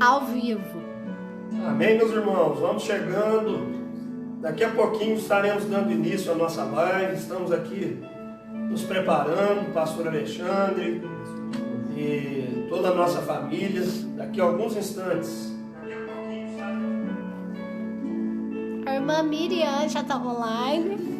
ao vivo. Amém, meus irmãos? Vamos chegando. Daqui a pouquinho estaremos dando início à nossa live. Estamos aqui nos preparando, o pastor Alexandre e toda a nossa família. Daqui a alguns instantes. A irmã Miriam já está online.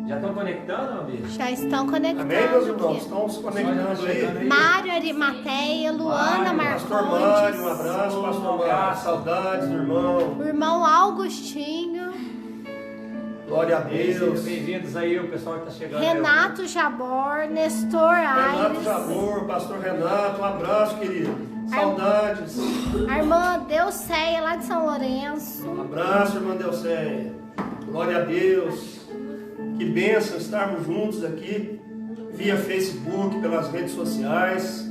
Já estão conectando, meu amigo? Já estão conectando. Amém, meus irmãos? Aqui. Estão se conectando aí. Mário Arimateia, Luana Marcondes. Pastor Mário, um abraço, pastor Mário. Saudades do irmão. O irmão Augustinho. Glória a Deus. Bem-vindos aí, o pessoal que está chegando. Renato Jabor, Nestor Aires. Renato Jabor, pastor Renato, um abraço, querido. Saudades. A irmã Deuceia, lá de São Lourenço. Um abraço, irmã Deuceia. Glória a Deus. Que bênção estarmos juntos aqui, via Facebook, pelas redes sociais,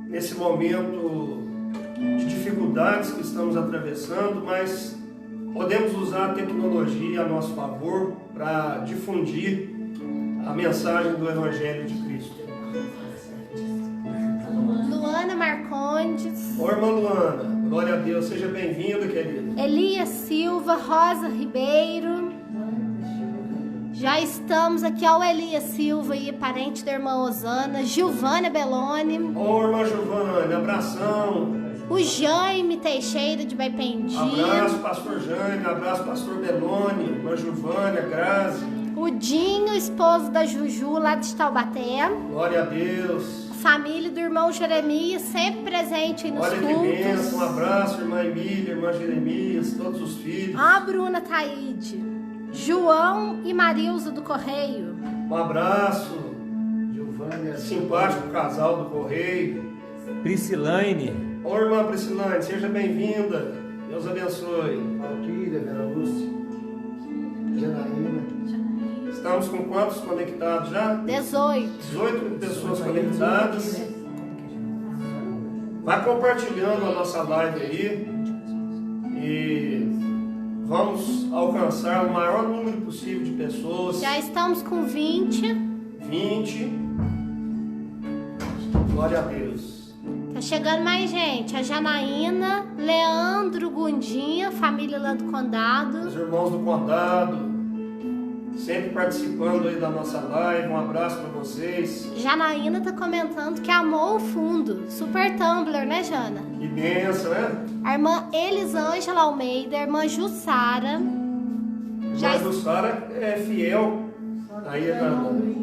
nesse momento de dificuldades que estamos atravessando, mas podemos usar a tecnologia a nosso favor para difundir a mensagem do Evangelho de Cristo. Luana Marcondes. Ô, irmã Luana, glória a Deus, seja bem-vinda, querida. Elias Silva, Rosa Ribeiro. Já estamos aqui, ó, o Elias Silva aí, parente da irmã Osana. Gilvânia Belloni. Ô, irmã Gilvânia, abração. O Jaime Teixeira de Baipendi. Abraço, pastor Jaime, abraço, pastor Belloni, irmã Gilvânia, Grazi. O Dinho, esposo da Juju, lá de Taubaté. Glória a Deus. Família do irmão Jeremias, sempre presente aí nos Olha cultos. que bênção, um abraço, irmã Emília, irmã Jeremias, todos os filhos. A Bruna Taíde. João e Marilza do Correio. Um abraço, Giovânia, simpático casal do Correio. Priscilaine. Ô, irmã Priscilaine, seja bem-vinda. Deus abençoe. Valquíria, Vera Lúcia, Janaína. Estamos com quantos conectados já? 18. 18 pessoas conectadas. Vai compartilhando a nossa live aí. E vamos alcançar o maior número possível de pessoas. Já estamos com 20. 20. Glória a Deus. Tá chegando mais gente. A Janaína, Leandro Gundinha, família lá do Condado. Os irmãos do Condado, sempre participando aí da nossa live. Um abraço para vocês. Janaína tá comentando que amou o fundo. Super Tumblr, né, Jana? Que bênção, né? A irmã Elisângela Almeida, a irmã Jussara. A Jussara é fiel aí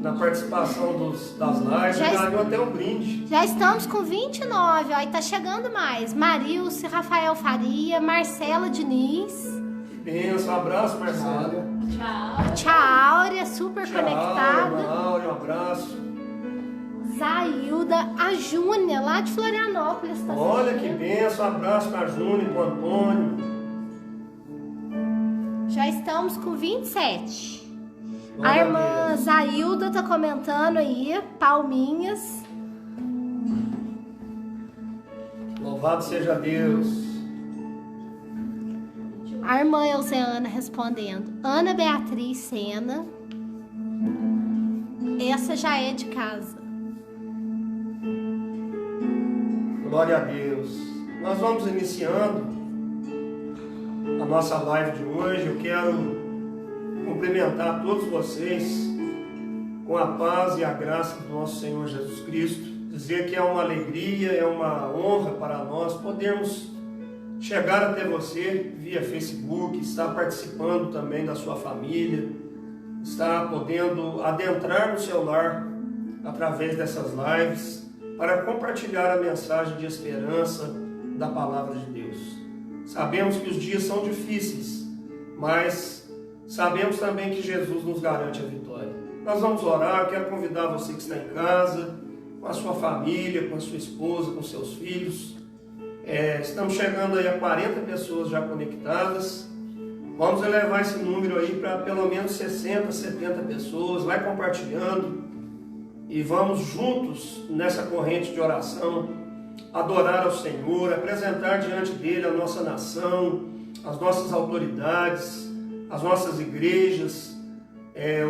na participação das lives. Já ganhou até um brinde. Já estamos com 29, ó, e tá chegando mais. Marilce, Rafael Faria, Marcela Diniz. Que bênção, um abraço, Marcela. Tia Áurea, super conectada. Irmã Áurea, um abraço. Zailda, a Júnia, lá de Florianópolis. Tá Olha que bênção, um abraço para a Júnia e para o Antônio. Já estamos com 27. Glória A a irmã Deus. Zailda tá comentando aí, palminhas. Louvado seja Deus. A irmã Elzeana respondendo. Ana Beatriz Sena. Essa já é de casa. Glória a Deus. Nós vamos iniciando a nossa live de hoje. Eu quero cumprimentar todos vocês com a paz e a graça do nosso Senhor Jesus Cristo. Dizer que é uma alegria, é uma honra para nós podermos chegar até você via Facebook, estar participando também da sua família, estar podendo adentrar no seu lar através dessas lives para compartilhar a mensagem de esperança da palavra de Deus. Sabemos que os dias são difíceis, mas sabemos também que Jesus nos garante a vitória. Nós vamos orar. Eu quero convidar você que está em casa, com a sua família, com a sua esposa, com seus filhos. Estamos chegando aí a 40 pessoas já conectadas. Vamos elevar esse número aí para pelo menos 60, 70 pessoas. Vai compartilhando. e vamos juntos nessa corrente de oração adorar ao Senhor, apresentar diante dele a nossa nação, as nossas autoridades, as nossas igrejas,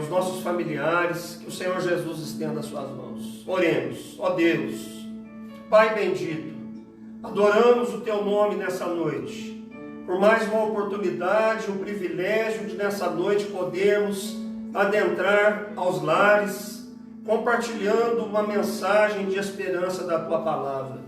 os nossos familiares. Que o Senhor Jesus estenda as suas mãos. Oremos. Ó Deus, Pai bendito, adoramos o teu nome nessa noite, por mais uma oportunidade, um privilégio de nessa noite podermos adentrar aos lares, compartilhando uma mensagem de esperança da tua palavra.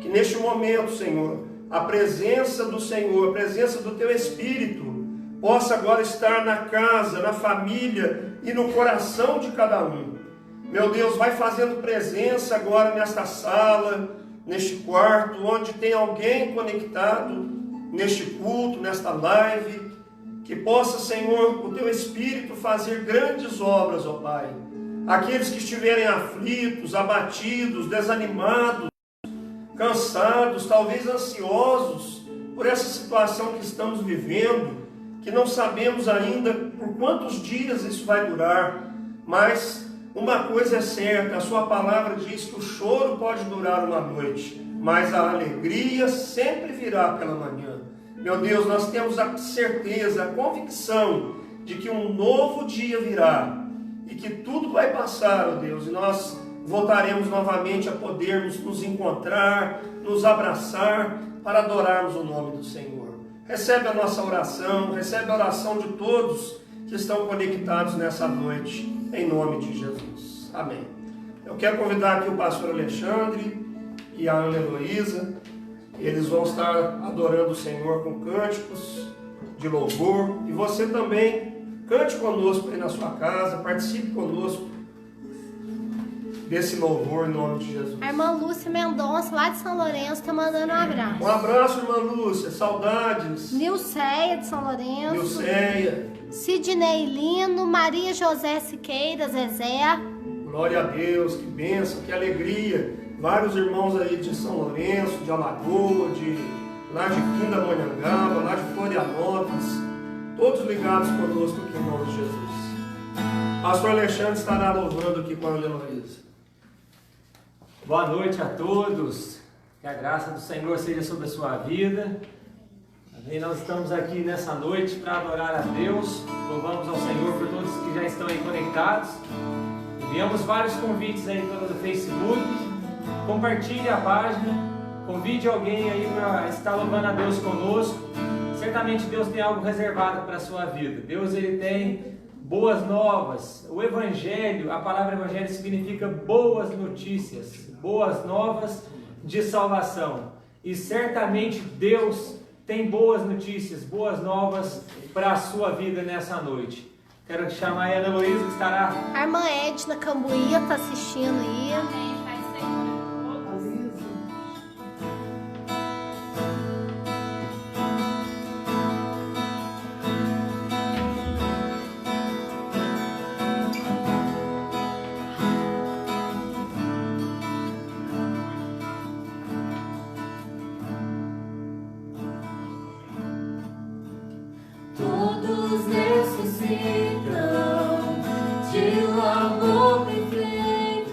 Que neste momento, Senhor, a presença do Senhor, a presença do teu Espírito, possa agora estar na casa, na família e no coração de cada um. Meu Deus, vai fazendo presença agora nesta sala, neste quarto, onde tem alguém conectado neste culto, nesta live, que possa, Senhor, o teu Espírito fazer grandes obras, ó Pai. Aqueles que estiverem aflitos, abatidos, desanimados, cansados, talvez ansiosos por essa situação que estamos vivendo, que não sabemos ainda por quantos dias isso vai durar, mas uma coisa é certa, a sua palavra diz que o choro pode durar uma noite, mas a alegria sempre virá pela manhã. Meu Deus, nós temos a certeza, a convicção de que um novo dia virá e que tudo vai passar, ó Deus, e nós voltaremos novamente a podermos nos encontrar, nos abraçar para adorarmos o nome do Senhor. Recebe a nossa oração, recebe a oração de todos que estão conectados nessa noite, em nome de Jesus. Amém. Eu quero convidar aqui o pastor Alexandre e a Ana Heloísa. Eles vão estar adorando o Senhor com cânticos de louvor. E você também cante conosco aí na sua casa, participe conosco desse louvor em nome de Jesus. A irmã Lúcia Mendonça, lá de São Lourenço, está mandando um abraço. Um abraço, irmã Lúcia, saudades. Nilceia, de São Lourenço. Nilceia. Sidney Lino, Maria José Siqueira, Zezé. Glória a Deus, que bênção, que alegria. Vários irmãos aí de São Lourenço, de Alagoas, lá de Pindamonhangaba, lá de Florianópolis, todos ligados conosco aqui em nome de Jesus. Pastor Alexandre estará louvando aqui com a Ana Heloísa. Boa noite a todos, que a graça do Senhor seja sobre a sua vida. E nós estamos aqui nessa noite para adorar a Deus, louvamos ao Senhor por todos que já estão aí conectados. Enviamos vários convites aí pelo Facebook, compartilhe a página, convide alguém aí para estar louvando a Deus conosco. Certamente Deus tem algo reservado para a sua vida. Deus, ele tem boas novas. O Evangelho, a palavra Evangelho significa boas notícias, boas novas de salvação. E certamente Deus tem boas notícias, boas novas para a sua vida nessa noite. Quero chamar a Ana Heloísa, que estará... A irmã Edna Cambuí está assistindo aí. Amém. Faz Senhor. Todos necessitam de um amor perfeito.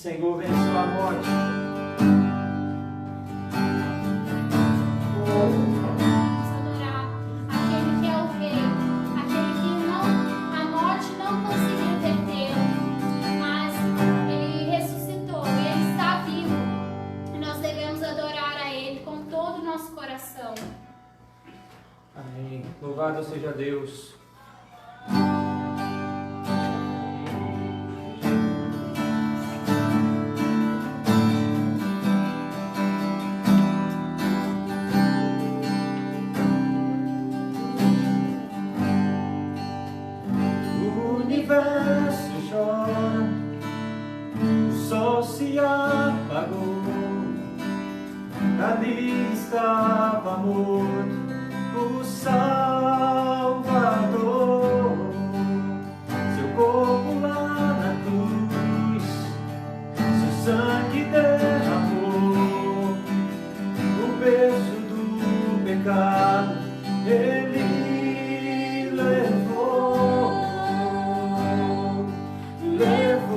Senhor venceu a morte. Vamos adorar aquele que é o Rei, aquele que a morte não conseguiu detê-lo, mas ele ressuscitou, ele está vivo. E nós devemos adorar a ele com todo o nosso coração. Amém. Louvado seja Deus. O universo chora, o sol se apagou, ali estava morto o Salvador, seu corpo lá na cruz, seu sangue derramou, o peso do pecado ele levou, levou.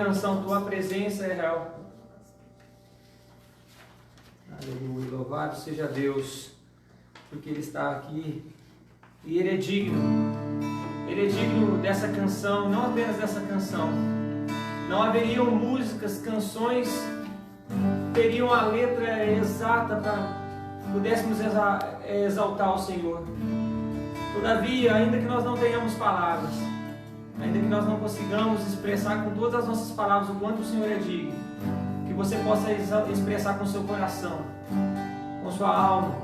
canção, tua presença é real. Aleluia, louvado seja Deus, porque Ele está aqui e Ele é digno. Ele é digno dessa canção, não apenas dessa canção. Não haveriam músicas, canções, teriam a letra exata para pudéssemos exaltar o Senhor. Todavia, ainda que nós não tenhamos palavras, ainda que nós não consigamos expressar com todas as nossas palavras o quanto o Senhor é digno, que você possa expressar com seu coração, com sua alma.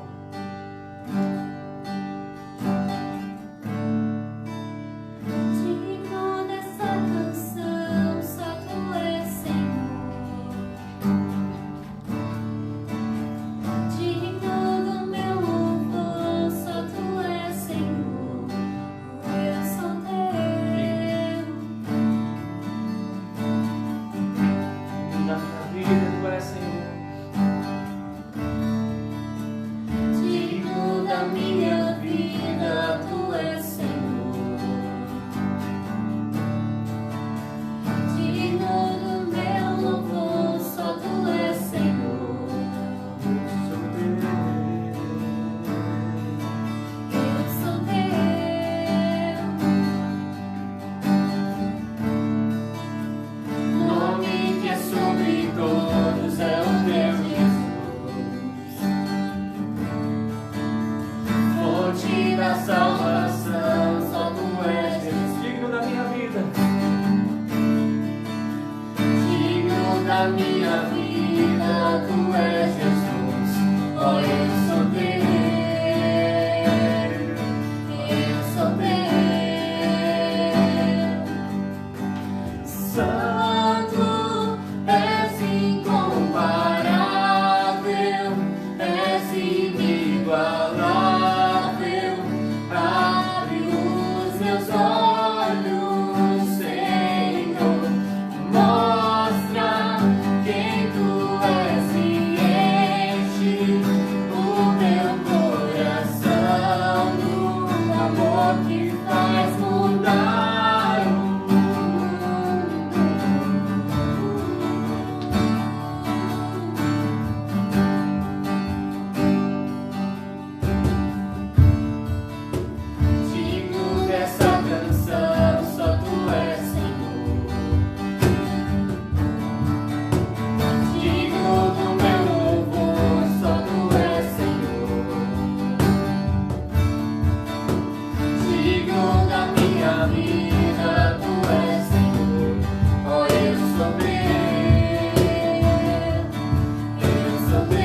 Digno dessa canção, só Tu és Senhor. Digno do meu louvor, só Tu és Senhor. Eu sou Teu. Da minha vida, Tu és Senhor. Digno da minha vida, Tu és Senhor. Digno do meu louvor, só Tu és Senhor. Eu sou Teu. Nome que é sobre todos é o Teu Jesus. Fonte da salvação, só Tu és Jesus. Digno da minha vida. Digno da minha vida, Tu és Jesus. Oh, eu sou Teu. Eu sou Teu. Santo, és incomparável, és inigualável. Abre os meus olhos, Senhor. Mostra quem Tu és e enche o meu coração do amor que faz mudar o mundo. Digno dessa canção, só Tu és Senhor. Digno do meu louvor, só Tu és Senhor. Digno da minha vida, Tu és Senhor. Oh, eu sou Teu. Eu sou Teu.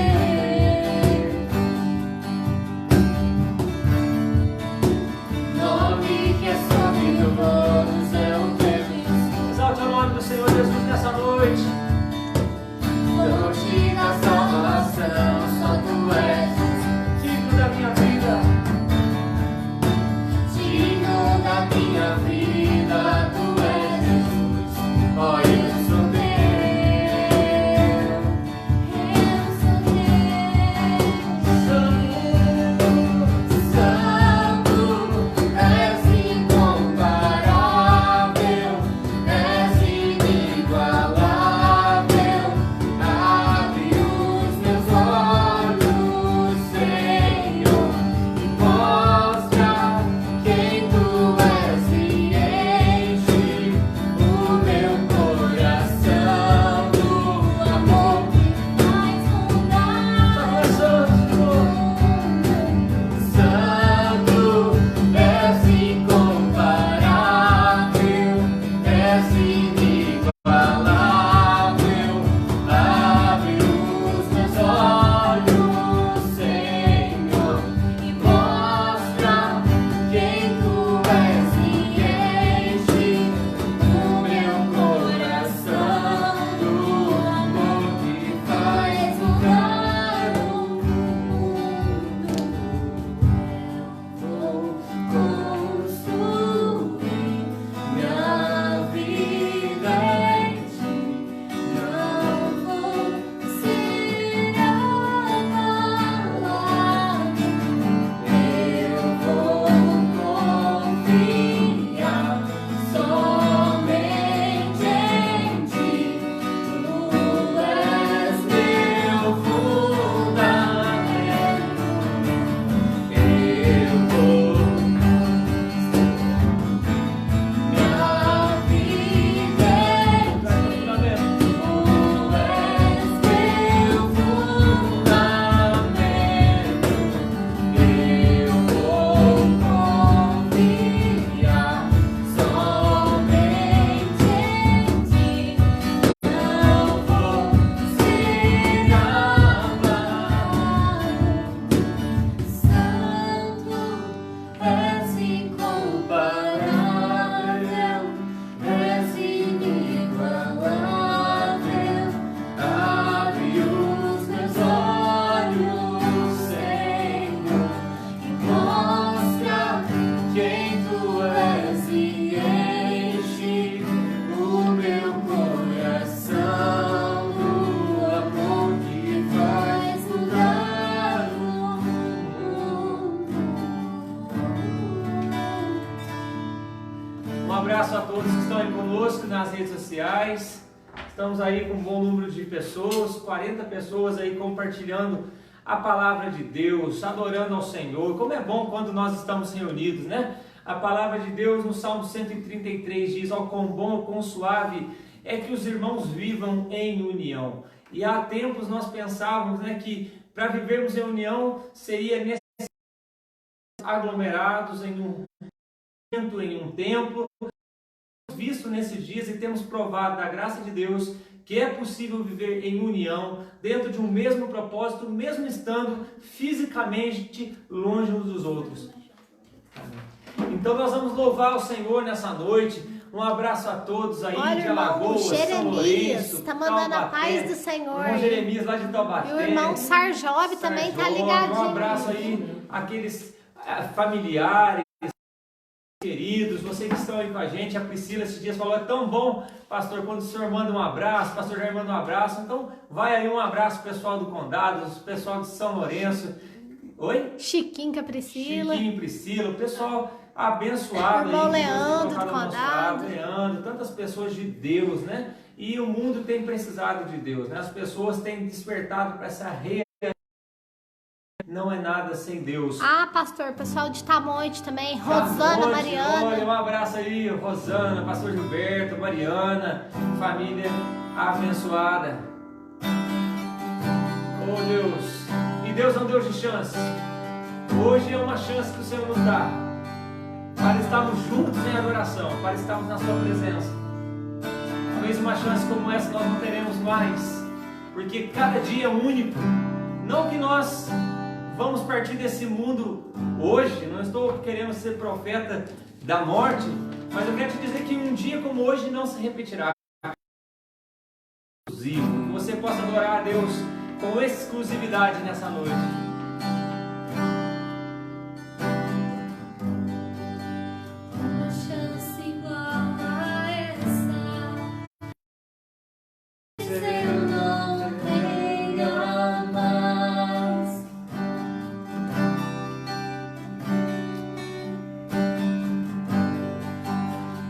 Nome que é sobre todos é o Teu Jesus. Exalte o nome do Senhor Jesus nessa noite. Fonte da salvação, só Tu és Jesus. Digno da minha vida. Digno da minha vida, Tu és Jesus. Oh, eu sou Teu. Eu sou Teu. Santo, és incomparável, és inigualável. Abre Facebook, nas redes sociais. Estamos aí com um bom número de pessoas, 40 pessoas aí compartilhando a palavra de Deus, adorando ao Senhor. Como é bom quando nós estamos reunidos, né? A palavra de Deus no Salmo 133 diz: ó, quão bom, quão suave é que os irmãos vivam em união. E há tempos nós pensávamos, né, que para vivermos em união seria necessário aglomerados em um templo. Visto nesses dias e temos provado da graça de Deus que é possível viver em união, dentro de um mesmo propósito, mesmo estando fisicamente longe uns dos outros. Então nós vamos louvar o Senhor nessa noite. Um abraço a todos aí. Olha, de Alagoas, São Lourenço, tá mandando Taubaté, a paz do Senhor. O irmão Jeremias lá de Taubaté. E o irmão Sarjob também tá ligadinho. Um abraço aí àqueles familiares, queridos, vocês que estão aí com a gente. A Priscila esses dias falou: é tão bom, pastor, quando o senhor manda um abraço, o pastor já manda um abraço. Então vai aí um abraço pessoal do Condado, pessoal de São Lourenço. Oi? Chiquinho com a Priscila. Chiquinho, Priscila, o pessoal abençoado. Irmão aí, Leandro do Condado. Leandro, tantas pessoas de Deus, né? E o mundo tem precisado de Deus, né? As pessoas têm despertado para essa realidade. Não é nada sem Deus. Ah, pastor, pessoal de Tamonte também, Rosana, Mariana. Olha, um abraço aí, Rosana, pastor Gilberto, Mariana, família abençoada. Oh Deus, e Deus é um Deus de chance. Hoje é uma chance que o Senhor nos dá para estarmos juntos em adoração, para estarmos na sua presença. Talvez uma chance como essa nós não teremos mais, porque cada dia é único. Não que nós vamos partir desse mundo hoje, não estou querendo ser profeta da morte, mas eu quero te dizer que um dia como hoje não se repetirá. Que você possa adorar a Deus com exclusividade nessa noite. Uma chance igual a essa, eu não tenho mais.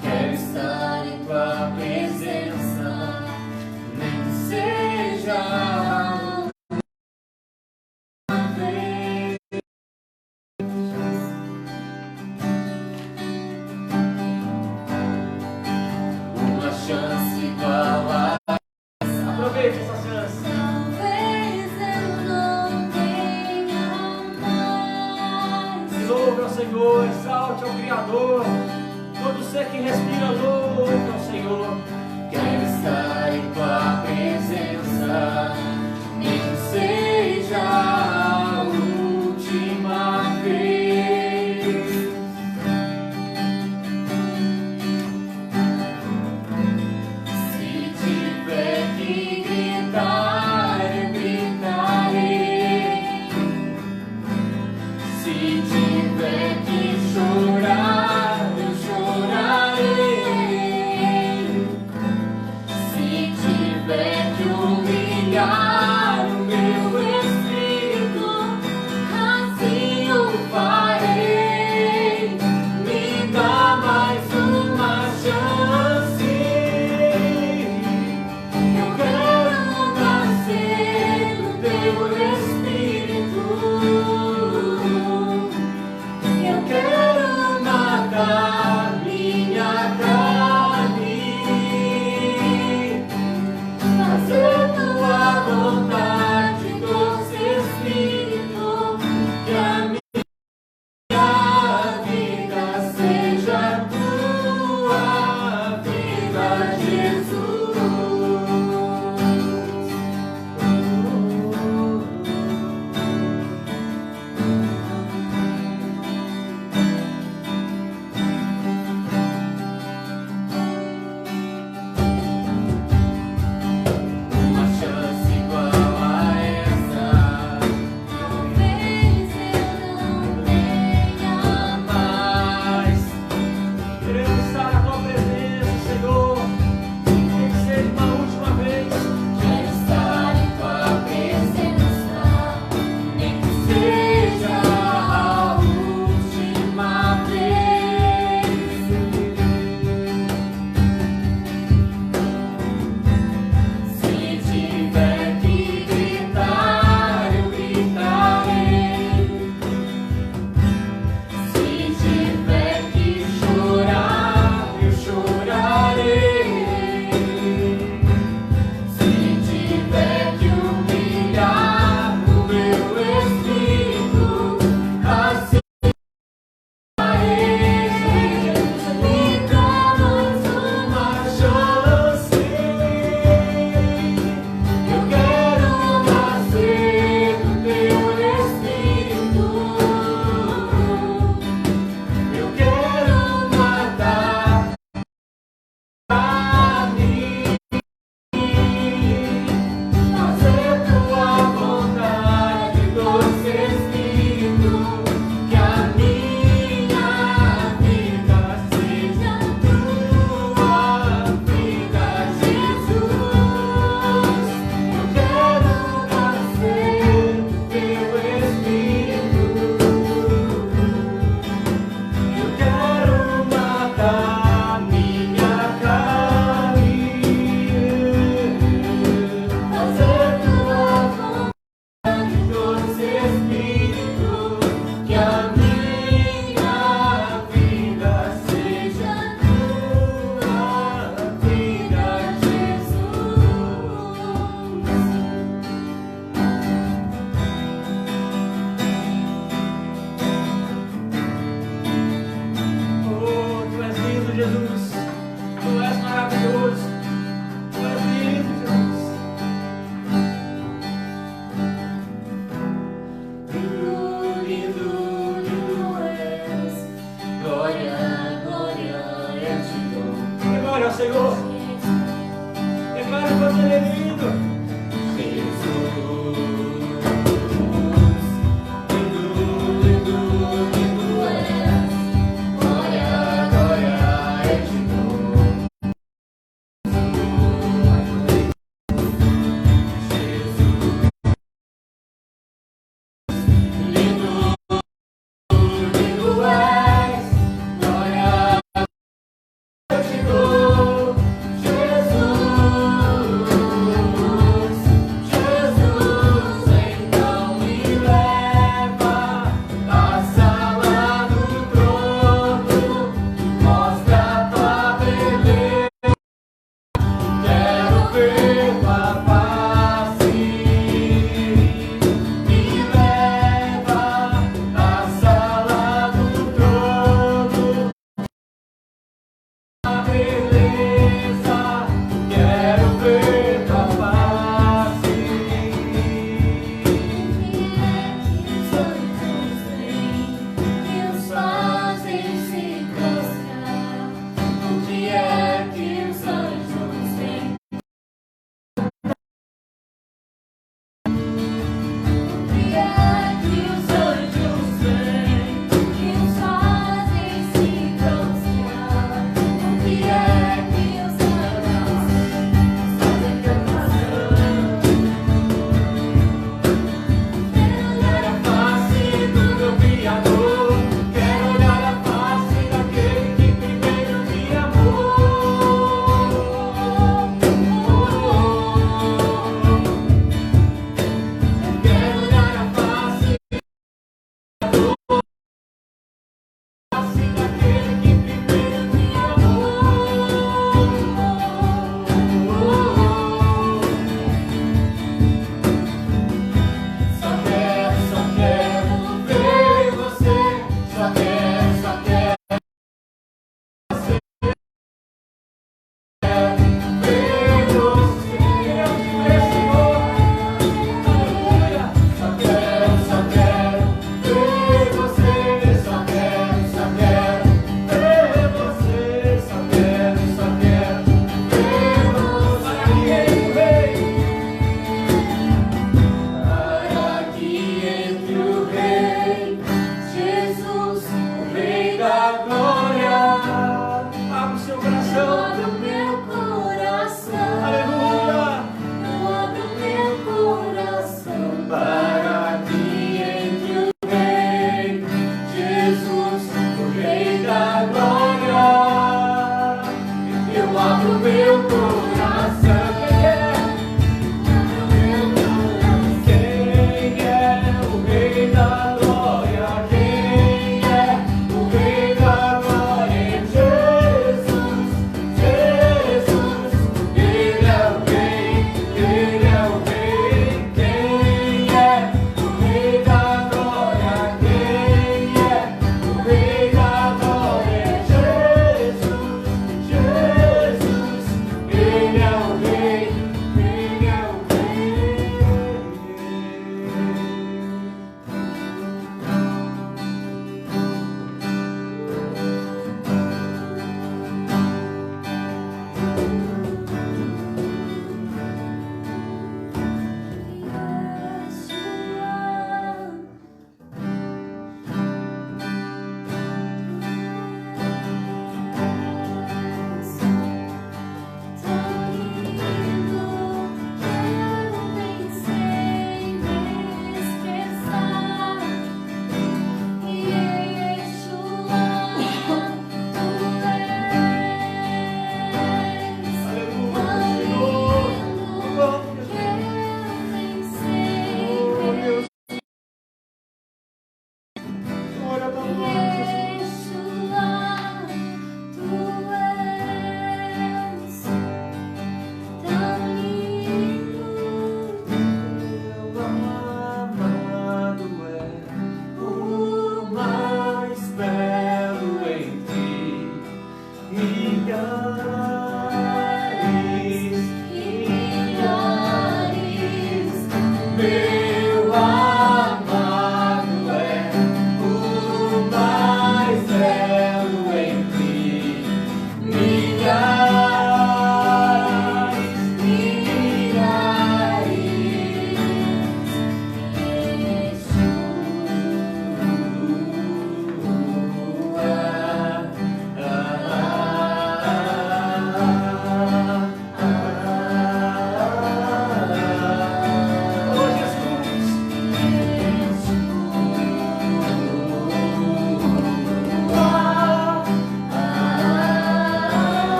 Quero estar em tua presença, nem que seja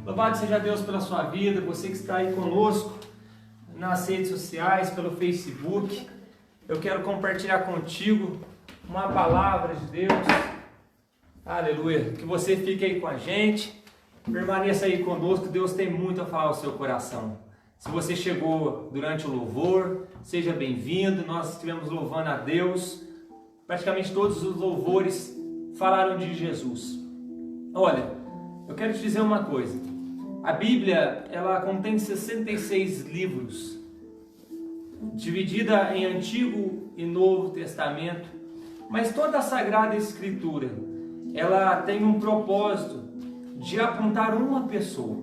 Louvado seja Deus pela sua vida, você que está aí conosco nas redes sociais, pelo Facebook. Eu quero compartilhar contigo uma palavra de Deus. Aleluia. Que você fique aí com a gente, permaneça aí conosco. Deus tem muito a falar ao seu coração. Se você chegou durante o louvor, seja bem-vindo. Nós estivemos louvando a Deus. Praticamente todos os louvores falaram de Jesus. Olha, eu quero te dizer uma coisa. A Bíblia, ela contém 66 livros, dividida em Antigo e Novo Testamento, mas toda a Sagrada Escritura, ela tem um propósito de apontar uma pessoa,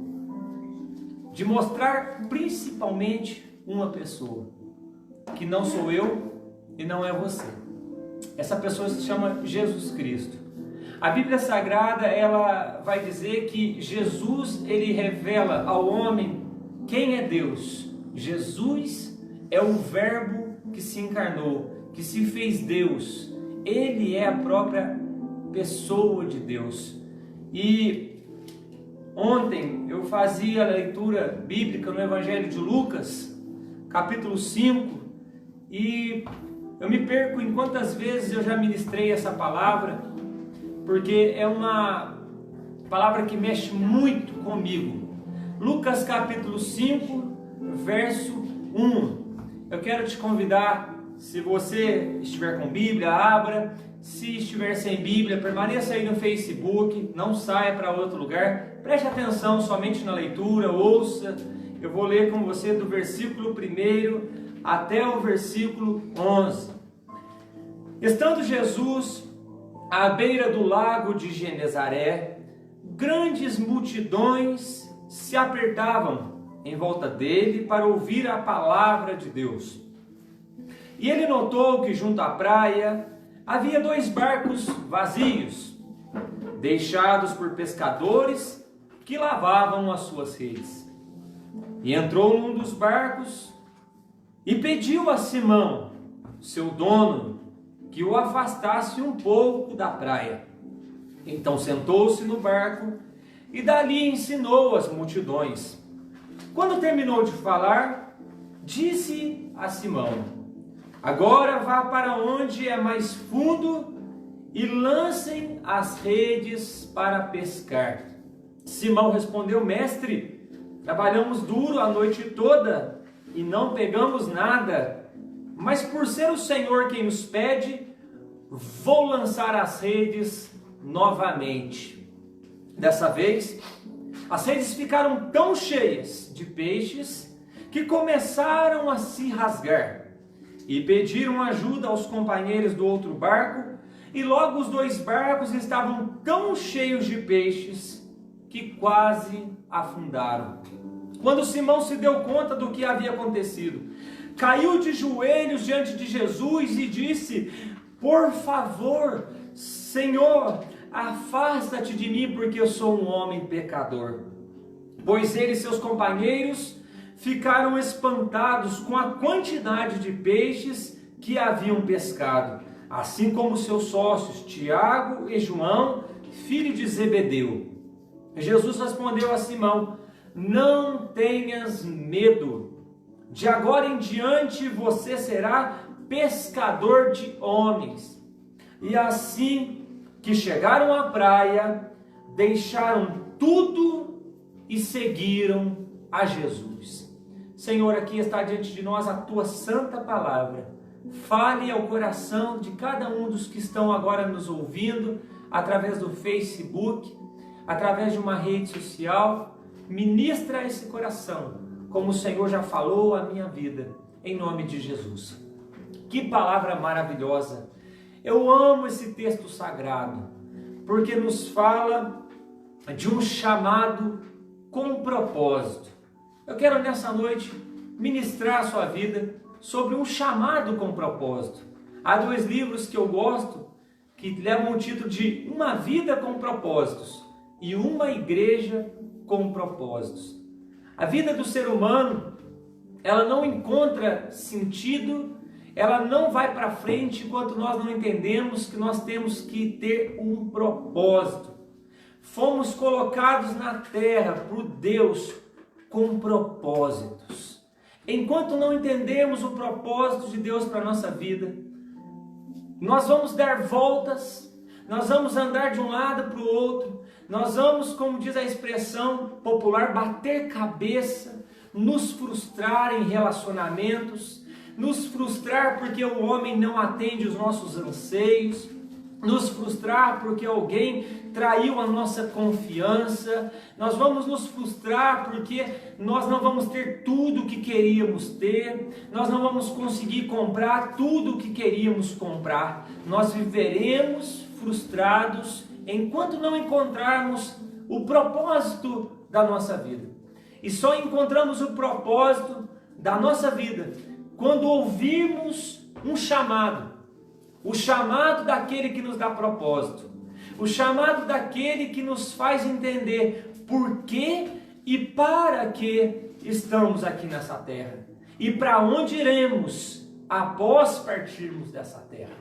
de mostrar principalmente uma pessoa, que não sou eu e não é você. Essa pessoa se chama Jesus Cristo. A Bíblia Sagrada, ela vai dizer que Jesus, ele revela ao homem quem é Deus. Jesus é o Verbo que se encarnou, que se fez Deus. Ele é a própria pessoa de Deus. E ontem eu fazia a leitura bíblica no Evangelho de Lucas, capítulo 5, e eu me perco em quantas vezes eu já ministrei essa palavra, porque é uma palavra que mexe muito comigo. Lucas capítulo 5, verso 1. Eu quero te convidar, se você estiver com Bíblia, abra. Se estiver sem Bíblia, permaneça aí no Facebook, não saia para outro lugar. Preste atenção somente na leitura, ouça. Eu vou ler com você do versículo 1 até o versículo 11. Estando Jesus à beira do lago de Genezaré, grandes multidões se apertavam em volta dele para ouvir a palavra de Deus. E ele notou que junto à praia havia 2 barcos vazios, deixados por pescadores que lavavam as suas redes. E entrou num dos barcos e pediu a Simão, seu dono, que o afastasse um pouco da praia. Então sentou-se no barco e dali ensinou as multidões. Quando terminou de falar, disse a Simão: agora vá para onde é mais fundo e lancem as redes para pescar. Simão respondeu: mestre, trabalhamos duro a noite toda e não pegamos nada, mas por ser o Senhor quem nos pede, vou lançar as redes novamente. Dessa vez, as redes ficaram tão cheias de peixes que começaram a se rasgar. E pediram ajuda aos companheiros do outro barco, e logo os 2 barcos estavam tão cheios de peixes que quase afundaram. Quando Simão se deu conta do que havia acontecido, caiu de joelhos diante de Jesus e disse: por favor, Senhor, afasta-te de mim, porque eu sou um homem pecador. Pois ele e seus companheiros ficaram espantados com a quantidade de peixes que haviam pescado, assim como seus sócios Tiago e João, filho de Zebedeu. Jesus respondeu a Simão: não tenhas medo, de agora em diante você será pescador de homens. E assim que chegaram à praia, deixaram tudo e seguiram a Jesus. Senhor, aqui está diante de nós a tua santa palavra. Fale ao coração de cada um dos que estão agora nos ouvindo, através do Facebook, através de uma rede social. Ministra esse coração, como o Senhor já falou a minha vida, em nome de Jesus. Que palavra maravilhosa! Eu amo esse texto sagrado, porque nos fala de um chamado com propósito. Eu quero nessa noite ministrar a sua vida sobre um chamado com propósito. Há 2 livros que eu gosto, que levam o título de Uma Vida com Propósitos e Uma Igreja com Propósitos. A vida do ser humano, ela não encontra sentido, ela não vai para frente enquanto nós não entendemos que nós temos que ter um propósito. Fomos colocados na terra por Deus com propósitos. Enquanto não entendemos o propósito de Deus para a nossa vida, nós vamos dar voltas, nós vamos andar de um lado para o outro, nós vamos, como diz a expressão popular, bater cabeça, nos frustrar em relacionamentos, nos frustrar porque o homem não atende os nossos anseios, nos frustrar porque alguém traiu a nossa confiança, nós vamos nos frustrar porque nós não vamos ter tudo o que queríamos ter, nós não vamos conseguir comprar tudo o que queríamos comprar, nós viveremos frustrados enquanto não encontrarmos o propósito da nossa vida. E só encontramos o propósito da nossa vida quando ouvirmos um chamado, o chamado daquele que nos dá propósito, o chamado daquele que nos faz entender por que e para que estamos aqui nessa terra e para onde iremos após partirmos dessa terra.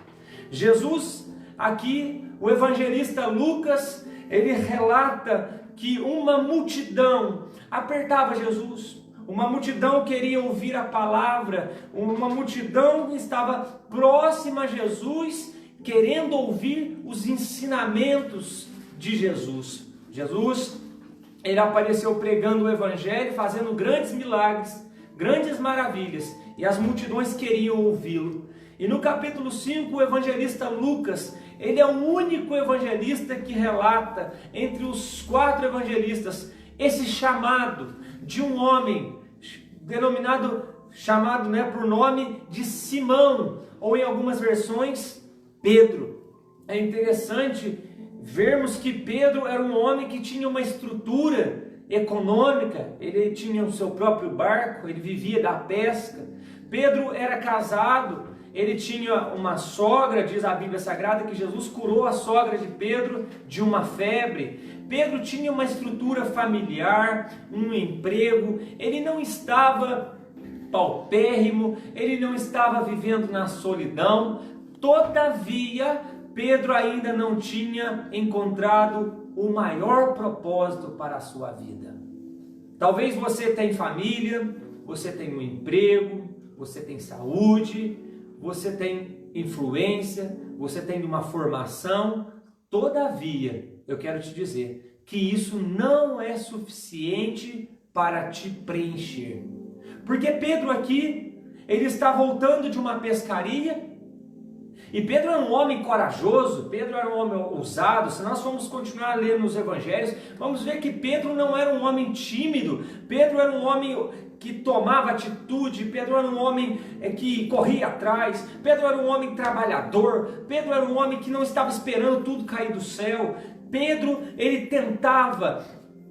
Jesus, aqui, o evangelista Lucas, ele relata que uma multidão apertava Jesus. Uma multidão queria ouvir a palavra, uma multidão estava próxima a Jesus, querendo ouvir os ensinamentos de Jesus. Jesus, ele apareceu pregando o evangelho, fazendo grandes milagres, grandes maravilhas, e as multidões queriam ouvi-lo. E no capítulo 5, o evangelista Lucas, ele é o único evangelista que relata, entre os 4 evangelistas, esse chamado de um homem chamado por nome de Simão, ou em algumas versões, Pedro. É interessante vermos que Pedro era um homem que tinha uma estrutura econômica, ele tinha o seu próprio barco, ele vivia da pesca. Pedro era casado, ele tinha uma sogra, diz a Bíblia Sagrada que Jesus curou a sogra de Pedro de uma febre. Pedro tinha uma estrutura familiar, um emprego, ele não estava paupérrimo, ele não estava vivendo na solidão. Todavia, Pedro ainda não tinha encontrado o maior propósito para a sua vida. Talvez você tenha família, você tem um emprego, você tem saúde, você tem influência, você tem uma formação. Todavia, eu quero te dizer que isso não é suficiente para te preencher. Porque Pedro aqui, ele está voltando de uma pescaria, e Pedro era um homem corajoso, Pedro era um homem ousado. Se nós formos continuar a ler nos evangelhos, vamos ver que Pedro não era um homem tímido, Pedro era um homem que tomava atitude, Pedro era um homem que corria atrás, Pedro era um homem trabalhador, Pedro era um homem que não estava esperando tudo cair do céu. Pedro, ele tentava,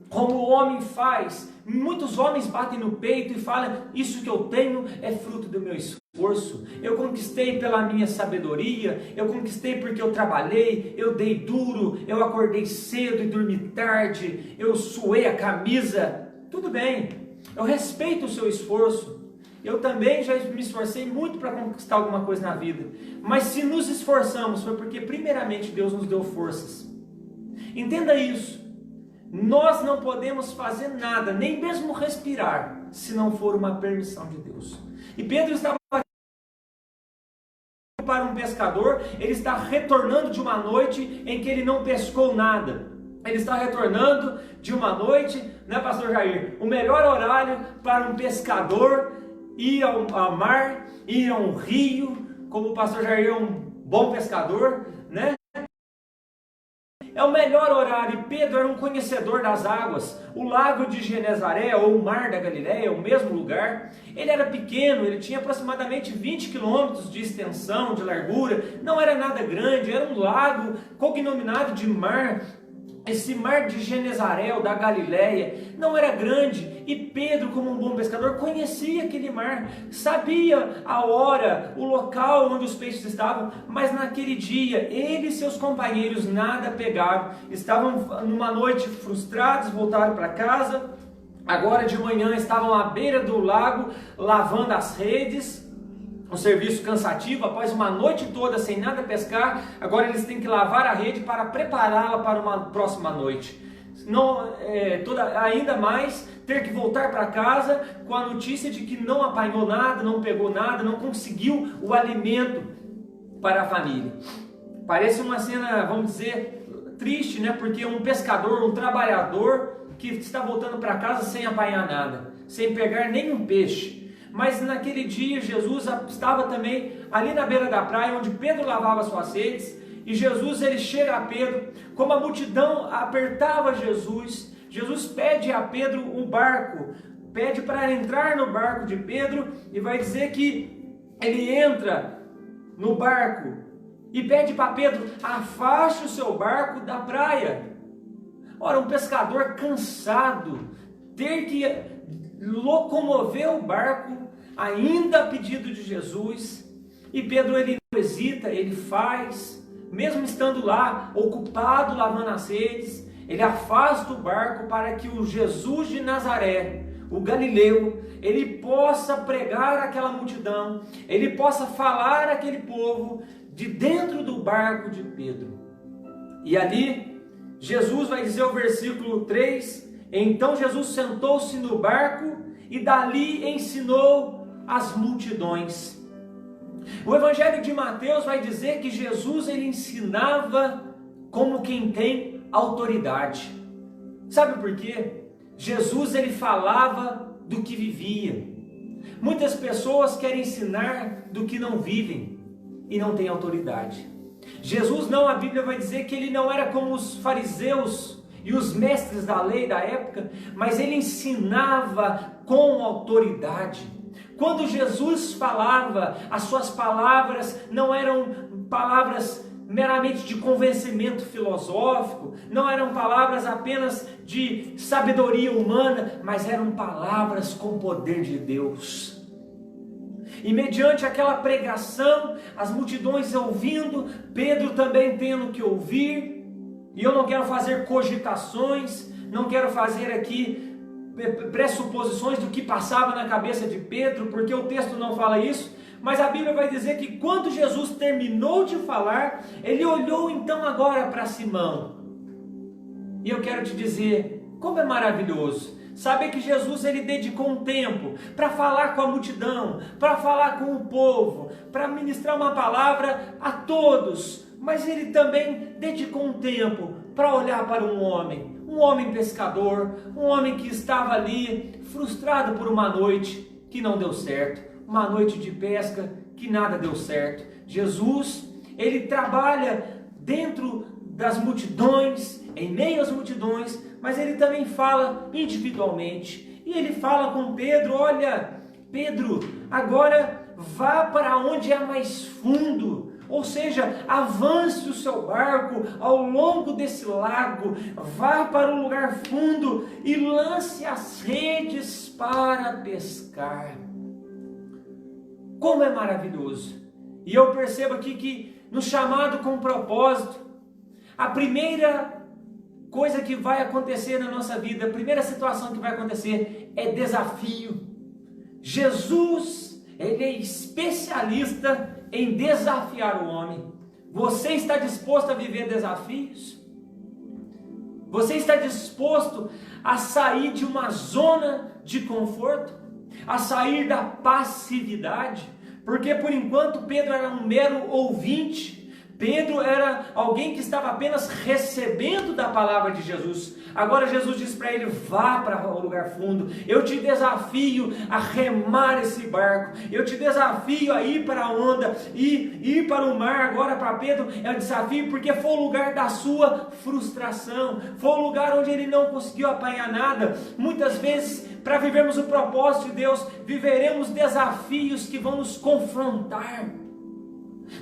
como o homem faz. Muitos homens batem no peito e falam: isso que eu tenho é fruto do meu esforço, eu conquistei pela minha sabedoria, eu conquistei porque eu trabalhei, eu dei duro, eu acordei cedo e dormi tarde, eu suei a camisa. Tudo bem, Eu respeito o seu esforço. Eu também já me esforcei muito para conquistar alguma coisa na vida. Mas se nos esforçamos, foi porque primeiramente Deus nos deu forças. Entenda isso. Nós não podemos fazer nada, nem mesmo respirar, se não for uma permissão de Deus. E Pedro estava para um pescador, ele está retornando de uma noite em que ele não pescou nada. Ele está retornando de uma noite, né, pastor Jair? O melhor horário para um pescador ir ao mar, ir a um rio, como o pastor Jair é um bom pescador, né? É o melhor horário. Pedro era um conhecedor das águas. O lago de Genezaré, ou o mar da Galileia, o mesmo lugar. Ele era pequeno, ele tinha aproximadamente 20 quilômetros de extensão, de largura. Não era nada grande, era um lago cognominado de mar. Esse mar de Genezaré, ou da Galileia, não era grande, e Pedro, como um bom pescador, conhecia aquele mar, sabia a hora, o local onde os peixes estavam, mas naquele dia, ele e seus companheiros nada pegaram, estavam numa noite frustrados, voltaram para casa, agora de manhã estavam à beira do lago, lavando as redes, um serviço cansativo, após uma noite toda sem nada pescar, agora eles têm que lavar a rede para prepará-la para uma próxima noite. Ainda mais ter que voltar para casa com a notícia de que não apanhou nada, não pegou nada, não conseguiu o alimento para a família. Parece uma cena, vamos dizer, triste, né? Porque um pescador, um trabalhador que está voltando para casa sem apanhar nada, sem pegar nenhum peixe. Mas naquele dia Jesus estava também ali na beira da praia, onde Pedro lavava suas redes, e Jesus ele chega a Pedro, como a multidão apertava Jesus, Jesus pede a Pedro um barco, pede para entrar no barco de Pedro, e vai dizer que ele entra no barco, e pede para Pedro, afaste o seu barco da praia. Ora, um pescador cansado, ter que locomover o barco, ainda a pedido de Jesus, e Pedro ele não hesita, ele faz, mesmo estando lá, ocupado lavando as redes, ele afasta o barco para que o Jesus de Nazaré, o Galileu, ele possa pregar àquela multidão, ele possa falar àquele povo de dentro do barco de Pedro. E ali, Jesus vai dizer o versículo 3, então Jesus sentou-se no barco e dali ensinou as multidões. O Evangelho de Mateus vai dizer que Jesus ele ensinava como quem tem autoridade. Sabe por quê? Jesus ele falava do que vivia. Muitas pessoas querem ensinar do que não vivem e não têm autoridade. Jesus não, a Bíblia vai dizer que ele não era como os fariseus e os mestres da lei da época, mas ele ensinava com autoridade. Quando Jesus falava, as suas palavras não eram palavras meramente de convencimento filosófico, não eram palavras apenas de sabedoria humana, mas eram palavras com poder de Deus. E mediante aquela pregação, as multidões ouvindo, Pedro também tendo que ouvir, e eu não quero fazer cogitações, não quero fazer aqui pressuposições do que passava na cabeça de Pedro, porque o texto não fala isso, mas a Bíblia vai dizer que quando Jesus terminou de falar, ele olhou então agora para Simão. E eu quero te dizer, como é maravilhoso saber que Jesus ele dedicou um tempo para falar com a multidão, para falar com o povo, para ministrar uma palavra a todos, mas ele também dedicou um tempo para olhar para um homem pescador, um homem que estava ali frustrado por uma noite que não deu certo, uma noite de pesca que nada deu certo. Jesus, ele trabalha dentro das multidões, em meio às multidões, mas ele também fala individualmente. E ele fala com Pedro, olha, Pedro, agora vá para onde é mais fundo, ou seja, avance o seu barco ao longo desse lago, vá para um lugar fundo e lance as redes para pescar. Como é maravilhoso! E eu percebo aqui que no chamado com propósito, a primeira coisa que vai acontecer na nossa vida, a primeira situação que vai acontecer é desafio. Jesus, ele é especialista em desafiar o homem. Você está disposto a viver desafios? Você está disposto a sair de uma zona de conforto? A sair da passividade? Porque por enquanto Pedro era um mero ouvinte. Pedro era alguém que estava apenas recebendo da palavra de Jesus. Agora Jesus diz para ele: vá para o lugar fundo. Eu te desafio a remar esse barco. Eu te desafio a ir para a onda e ir para o mar. Agora para Pedro é um desafio porque foi o lugar da sua frustração. Foi o lugar onde ele não conseguiu apanhar nada. Muitas vezes, para vivermos o propósito de Deus, viveremos desafios que vão nos confrontar.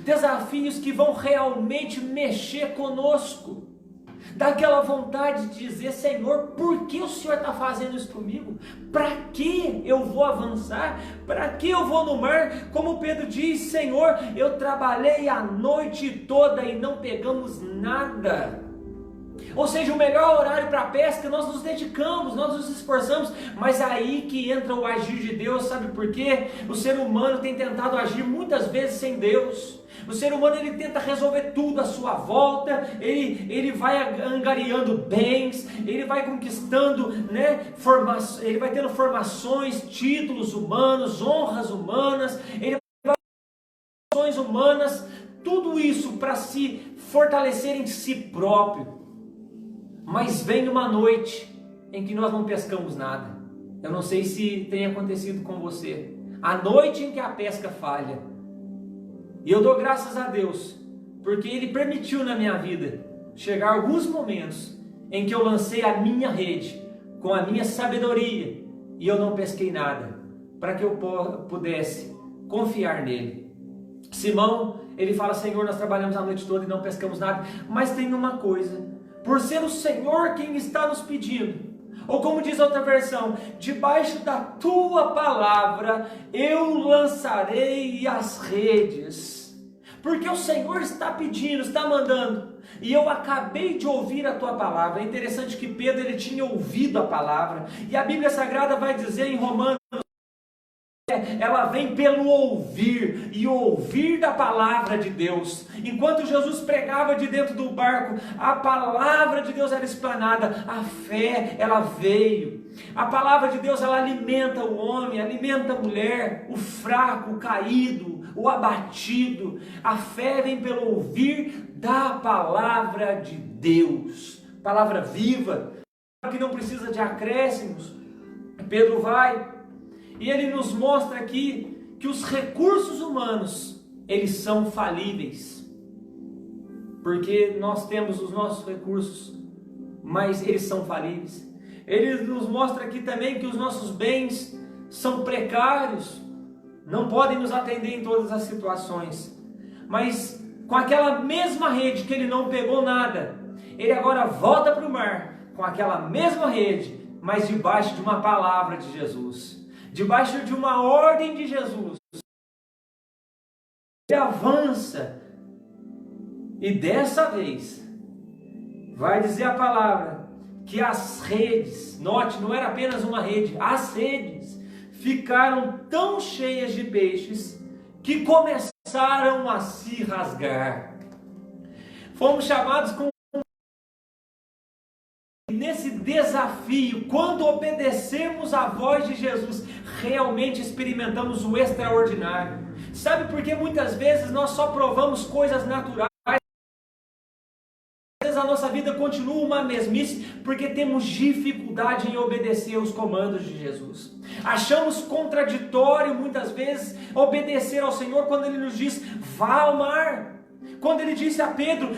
Desafios que vão realmente mexer conosco. Dá aquela vontade de dizer: Senhor, por que o Senhor está fazendo isso comigo? Para que eu vou avançar? Para que eu vou no mar? Como Pedro diz: Senhor, eu trabalhei a noite toda e não pegamos nada. Ou seja, o melhor horário para a pesca, nós nos dedicamos, nós nos esforçamos, mas é aí que entra o agir de Deus. Sabe por quê? O ser humano tem tentado agir muitas vezes sem Deus. O ser humano, ele tenta resolver tudo à sua volta, ele vai angariando bens, ele vai conquistando, ele vai tendo formações, títulos humanos, honras humanas, ele vai tendo ações humanas, tudo isso para se fortalecer em si próprio. Mas vem uma noite em que nós não pescamos nada. Eu não sei se tem acontecido com você. A noite em que a pesca falha. E eu dou graças a Deus, porque Ele permitiu na minha vida chegar alguns momentos em que eu lancei a minha rede com a minha sabedoria e eu não pesquei nada, para que eu pudesse confiar nele. Simão, ele fala: Senhor, nós trabalhamos a noite toda e não pescamos nada. Mas tem uma coisa: por ser o Senhor quem está nos pedindo, ou como diz outra versão, debaixo da tua palavra eu lançarei as redes. Porque o Senhor está pedindo, está mandando. E eu acabei de ouvir a tua palavra. É interessante que Pedro, ele tinha ouvido a palavra. E a Bíblia Sagrada vai dizer em Romanos, ela vem pelo ouvir, e ouvir da palavra de Deus. Enquanto Jesus pregava de dentro do barco, a palavra de Deus era explanada, a fé, ela veio. A palavra de Deus, ela alimenta o homem, alimenta a mulher, o fraco, o caído, o abatido. A fé vem pelo ouvir da palavra de Deus, palavra viva, que não precisa de acréscimos. Pedro vai e ele nos mostra aqui que os recursos humanos, eles são falíveis, porque nós temos os nossos recursos, mas eles são falíveis. Ele nos mostra aqui também que os nossos bens são precários, não podem nos atender em todas as situações. Mas com aquela mesma rede que ele não pegou nada, ele agora volta para o mar com aquela mesma rede, mas debaixo de uma palavra de Jesus, debaixo de uma ordem de Jesus. Ele avança e dessa vez vai dizer a palavra que as redes, note, não era apenas uma rede, as redes ficaram tão cheias de peixes que começaram a se rasgar. Fomos chamados com nesse desafio, quando obedecemos a voz de Jesus, realmente experimentamos o extraordinário. Sabe por que muitas vezes nós só provamos coisas naturais? Às vezes a nossa vida continua uma mesmice, porque temos dificuldade em obedecer os comandos de Jesus. Achamos contraditório muitas vezes obedecer ao Senhor quando Ele nos diz: vá ao mar. Quando Ele disse a Pedro: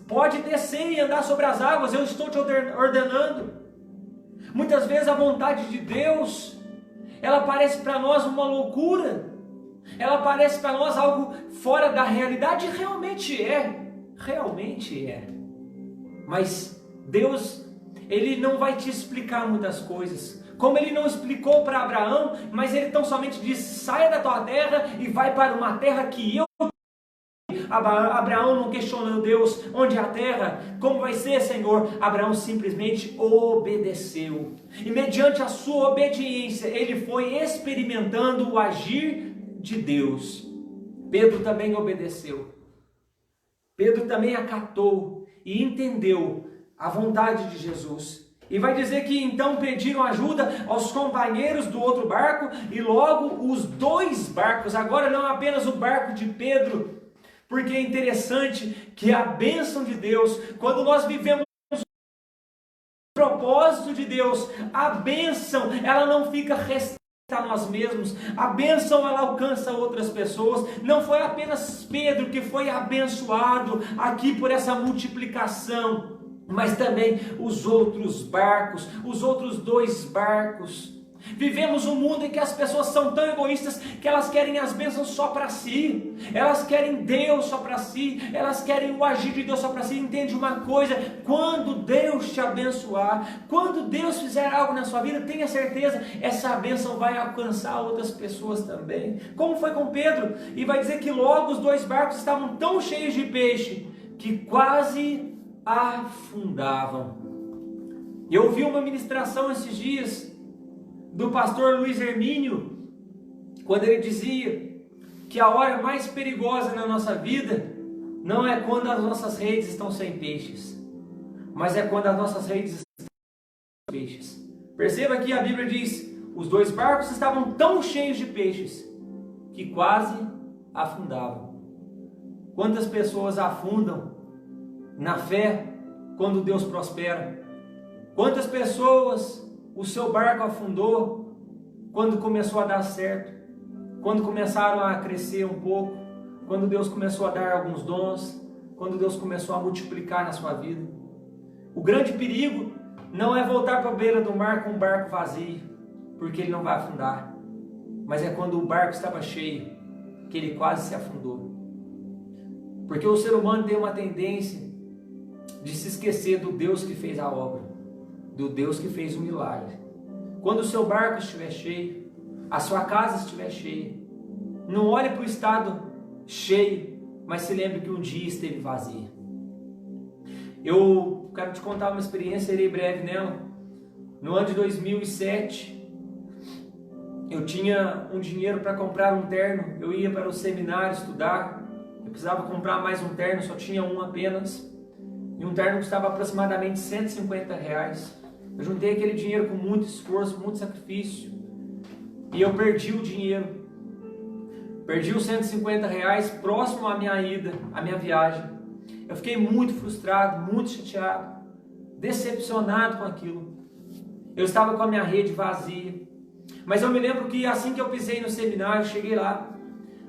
pode descer e andar sobre as águas, eu estou te ordenando. Muitas vezes a vontade de Deus, ela parece para nós uma loucura, ela parece para nós algo fora da realidade, e realmente é. Mas Deus, Ele não vai te explicar muitas coisas, como Ele não explicou para Abraão, mas Ele tão somente disse: saia da tua terra e vai para uma terra que eu Abraão não questionou Deus, onde é a terra? Como vai ser, Senhor? Abraão simplesmente obedeceu. E mediante a sua obediência, ele foi experimentando o agir de Deus. Pedro também obedeceu. Pedro também acatou e entendeu a vontade de Jesus. E vai dizer que então pediram ajuda aos companheiros do outro barco, e logo os dois barcos, agora não apenas o barco de Pedro, porque é interessante que a bênção de Deus, quando nós vivemos o propósito de Deus, a bênção, ela não fica restrita a nós mesmos, a bênção ela alcança outras pessoas. Não foi apenas Pedro que foi abençoado aqui por essa multiplicação, mas também os outros barcos, os outros dois barcos. Vivemos um mundo em que as pessoas são tão egoístas que elas querem as bênçãos só para si, elas querem Deus só para si, elas querem o agir de Deus só para si. Entende uma coisa? Quando Deus te abençoar, quando Deus fizer algo na sua vida, tenha certeza, essa bênção vai alcançar outras pessoas também, como foi com Pedro. E vai dizer que logo os dois barcos estavam tão cheios de peixe que quase afundavam. Eu ouvi uma ministração esses dias do pastor Luiz Hermínio, quando ele dizia que a hora mais perigosa na nossa vida não é quando as nossas redes estão sem peixes, mas é quando as nossas redes estão sem peixes. Perceba que a Bíblia diz: os dois barcos estavam tão cheios de peixes que quase afundavam. Quantas pessoas afundam na fé quando Deus prospera? Quantas pessoas o seu barco afundou quando começou a dar certo, quando começaram a crescer um pouco, quando Deus começou a dar alguns dons, quando Deus começou a multiplicar na sua vida? O grande perigo não é voltar para a beira do mar com um barco vazio, porque ele não vai afundar, mas é quando o barco estava cheio, que ele quase se afundou. Porque o ser humano tem uma tendência de se esquecer do Deus que fez a obra, do Deus que fez o milagre. Quando o seu barco estiver cheio, a sua casa estiver cheia, não olhe para o estado cheio, mas se lembre que um dia esteve vazia. Eu quero te contar uma experiência, irei breve nela. No ano de 2007, eu tinha um dinheiro para comprar um terno. Eu ia para o seminário estudar, eu precisava comprar mais um terno, só tinha um apenas. E um terno custava aproximadamente R$150. Eu juntei aquele dinheiro com muito esforço, muito sacrifício. E eu perdi o dinheiro. Perdi os R$150 próximo à minha ida, à minha viagem. Eu fiquei muito frustrado, muito chateado, decepcionado com aquilo. Eu estava com a minha rede vazia. Mas eu me lembro que assim que eu pisei no seminário, cheguei lá.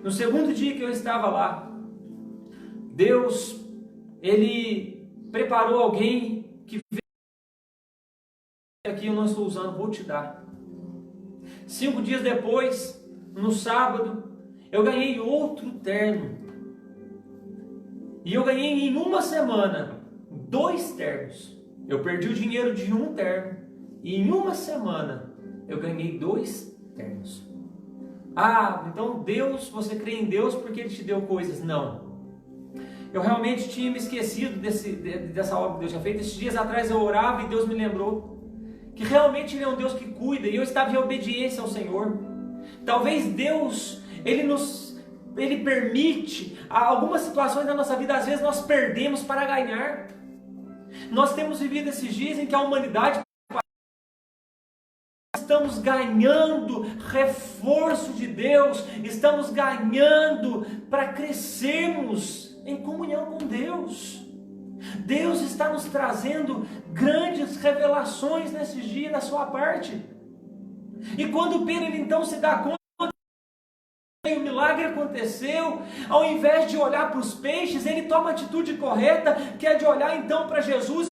No segundo dia que eu estava lá, Deus, Ele preparou alguém que veio aqui, eu não estou usando, vou te dar. 5 dias depois, no sábado, eu ganhei outro terno. E eu ganhei em uma semana 2 ternos. Eu perdi o dinheiro de um terno e em uma semana eu ganhei 2 ternos. Ah, então Deus, você crê em Deus porque Ele te deu coisas? Não. Eu realmente tinha me esquecido dessa obra que Deus tinha feito. Esses dias atrás eu orava e Deus me lembrou que realmente Ele é um Deus que cuida, e eu estava em obediência ao Senhor. Talvez Deus, Ele permite algumas situações na nossa vida, às vezes nós perdemos para ganhar. Nós temos vivido esses dias em que a humanidade estamos ganhando reforço de Deus, estamos ganhando para crescermos em comunhão com Deus. Deus está nos trazendo grandes revelações nesses dias da sua parte. E quando Pedro então se dá conta que o milagre aconteceu, ao invés de olhar para os peixes, ele toma a atitude correta, que é de olhar então para Jesus.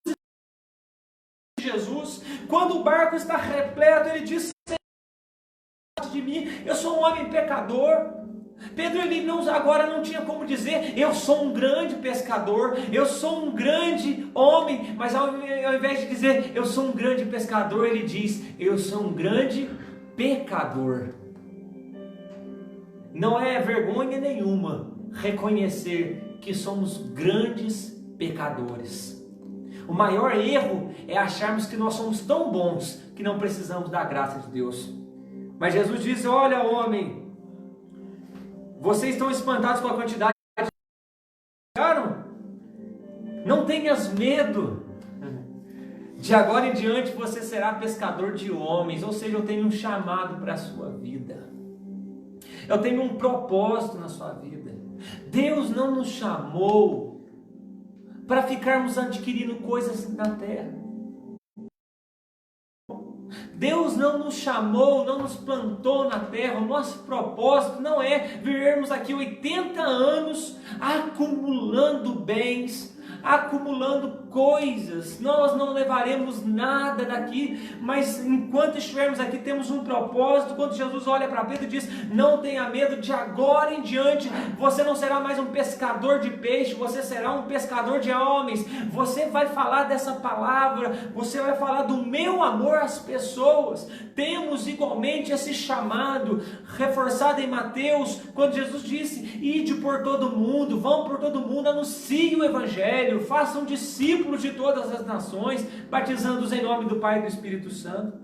Quando o barco está repleto, ele diz: Senhor, de mim, eu sou um homem pecador. Pedro agora não tinha como dizer: eu sou um grande pescador, eu sou um grande homem, mas ao invés de dizer eu sou um grande pescador, ele diz: eu sou um grande pecador. Não é vergonha nenhuma reconhecer que somos grandes pecadores. O maior erro é acharmos que nós somos tão bons que não precisamos da graça de Deus. Mas Jesus disse: olha, homem, vocês estão espantados com a quantidade de pecaram? Não tenhas medo. De agora em diante você será pescador de homens. Ou seja, eu tenho um chamado para a sua vida. Eu tenho um propósito na sua vida. Deus não nos chamou para ficarmos adquirindo coisas na terra. Deus não nos chamou, não nos plantou na terra. O nosso propósito não é vivermos aqui 80 anos acumulando bens, acumulando coisas. Nós não levaremos nada daqui, mas enquanto estivermos aqui temos um propósito. Quando Jesus olha para Pedro e diz: não tenha medo, de agora em diante você não será mais um pescador de peixe, você será um pescador de homens. Você vai falar dessa palavra, você vai falar do meu amor às pessoas. Temos igualmente esse chamado reforçado em Mateus, quando Jesus disse: ide por todo mundo, vão por todo mundo, anunciem o evangelho, façam discípulos de todas as nações, batizando-os em nome do Pai e do Espírito Santo.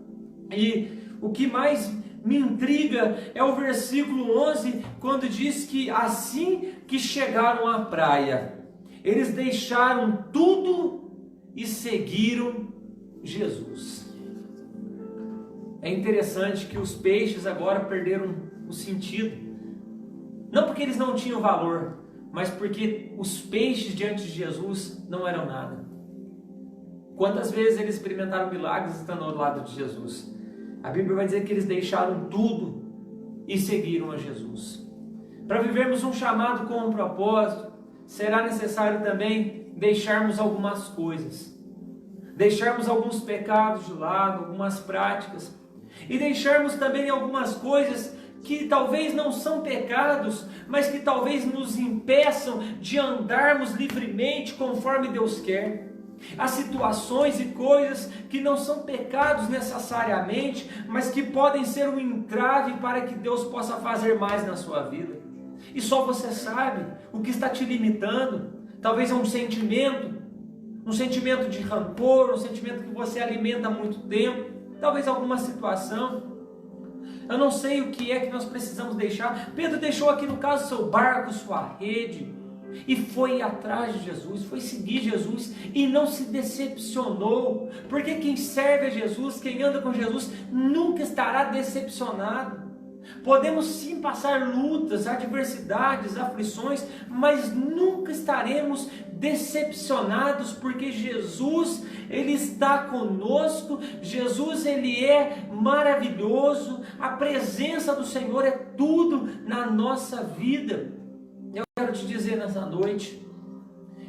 E o que mais me intriga é o versículo 11, quando diz que assim que chegaram à praia, eles deixaram tudo e seguiram Jesus. É interessante que os peixes agora perderam o sentido, não porque eles não tinham valor, mas porque os peixes diante de Jesus não eram nada. Quantas vezes eles experimentaram milagres estando ao lado de Jesus? A Bíblia vai dizer que eles deixaram tudo e seguiram a Jesus. Para vivermos um chamado com um propósito, será necessário também deixarmos algumas coisas, deixarmos alguns pecados de lado, algumas práticas, e deixarmos também algumas coisas que talvez não são pecados, mas que talvez nos impeçam de andarmos livremente conforme Deus quer. Há situações e coisas que não são pecados necessariamente, mas que podem ser um entrave para que Deus possa fazer mais na sua vida. E só você sabe o que está te limitando. Talvez é um sentimento de rancor, um sentimento que você alimenta há muito tempo, talvez alguma situação. Eu não sei o que é que nós precisamos deixar. Pedro deixou aqui no caso seu barco, sua rede, e foi atrás de Jesus, foi seguir Jesus e não se decepcionou, porque quem serve a Jesus, quem anda com Jesus, nunca estará decepcionado. Podemos sim passar lutas, adversidades, aflições, mas nunca estaremos decepcionados, porque Jesus, Ele está conosco. Jesus, Ele é maravilhoso. A presença do Senhor é tudo na nossa vida. Eu quero te dizer nessa noite,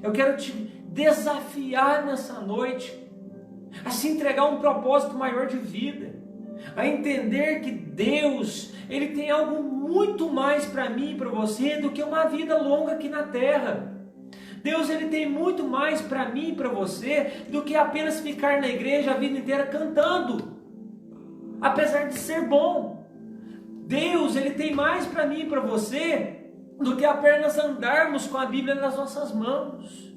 eu quero te desafiar nessa noite a se entregar a um propósito maior de vida, a entender que Deus, Ele tem algo muito mais para mim e para você do que uma vida longa aqui na terra. Deus, Ele tem muito mais para mim e para você do que apenas ficar na igreja a vida inteira cantando, apesar de ser bom. Deus, Ele tem mais para mim e para você do que apenas andarmos com a Bíblia nas nossas mãos.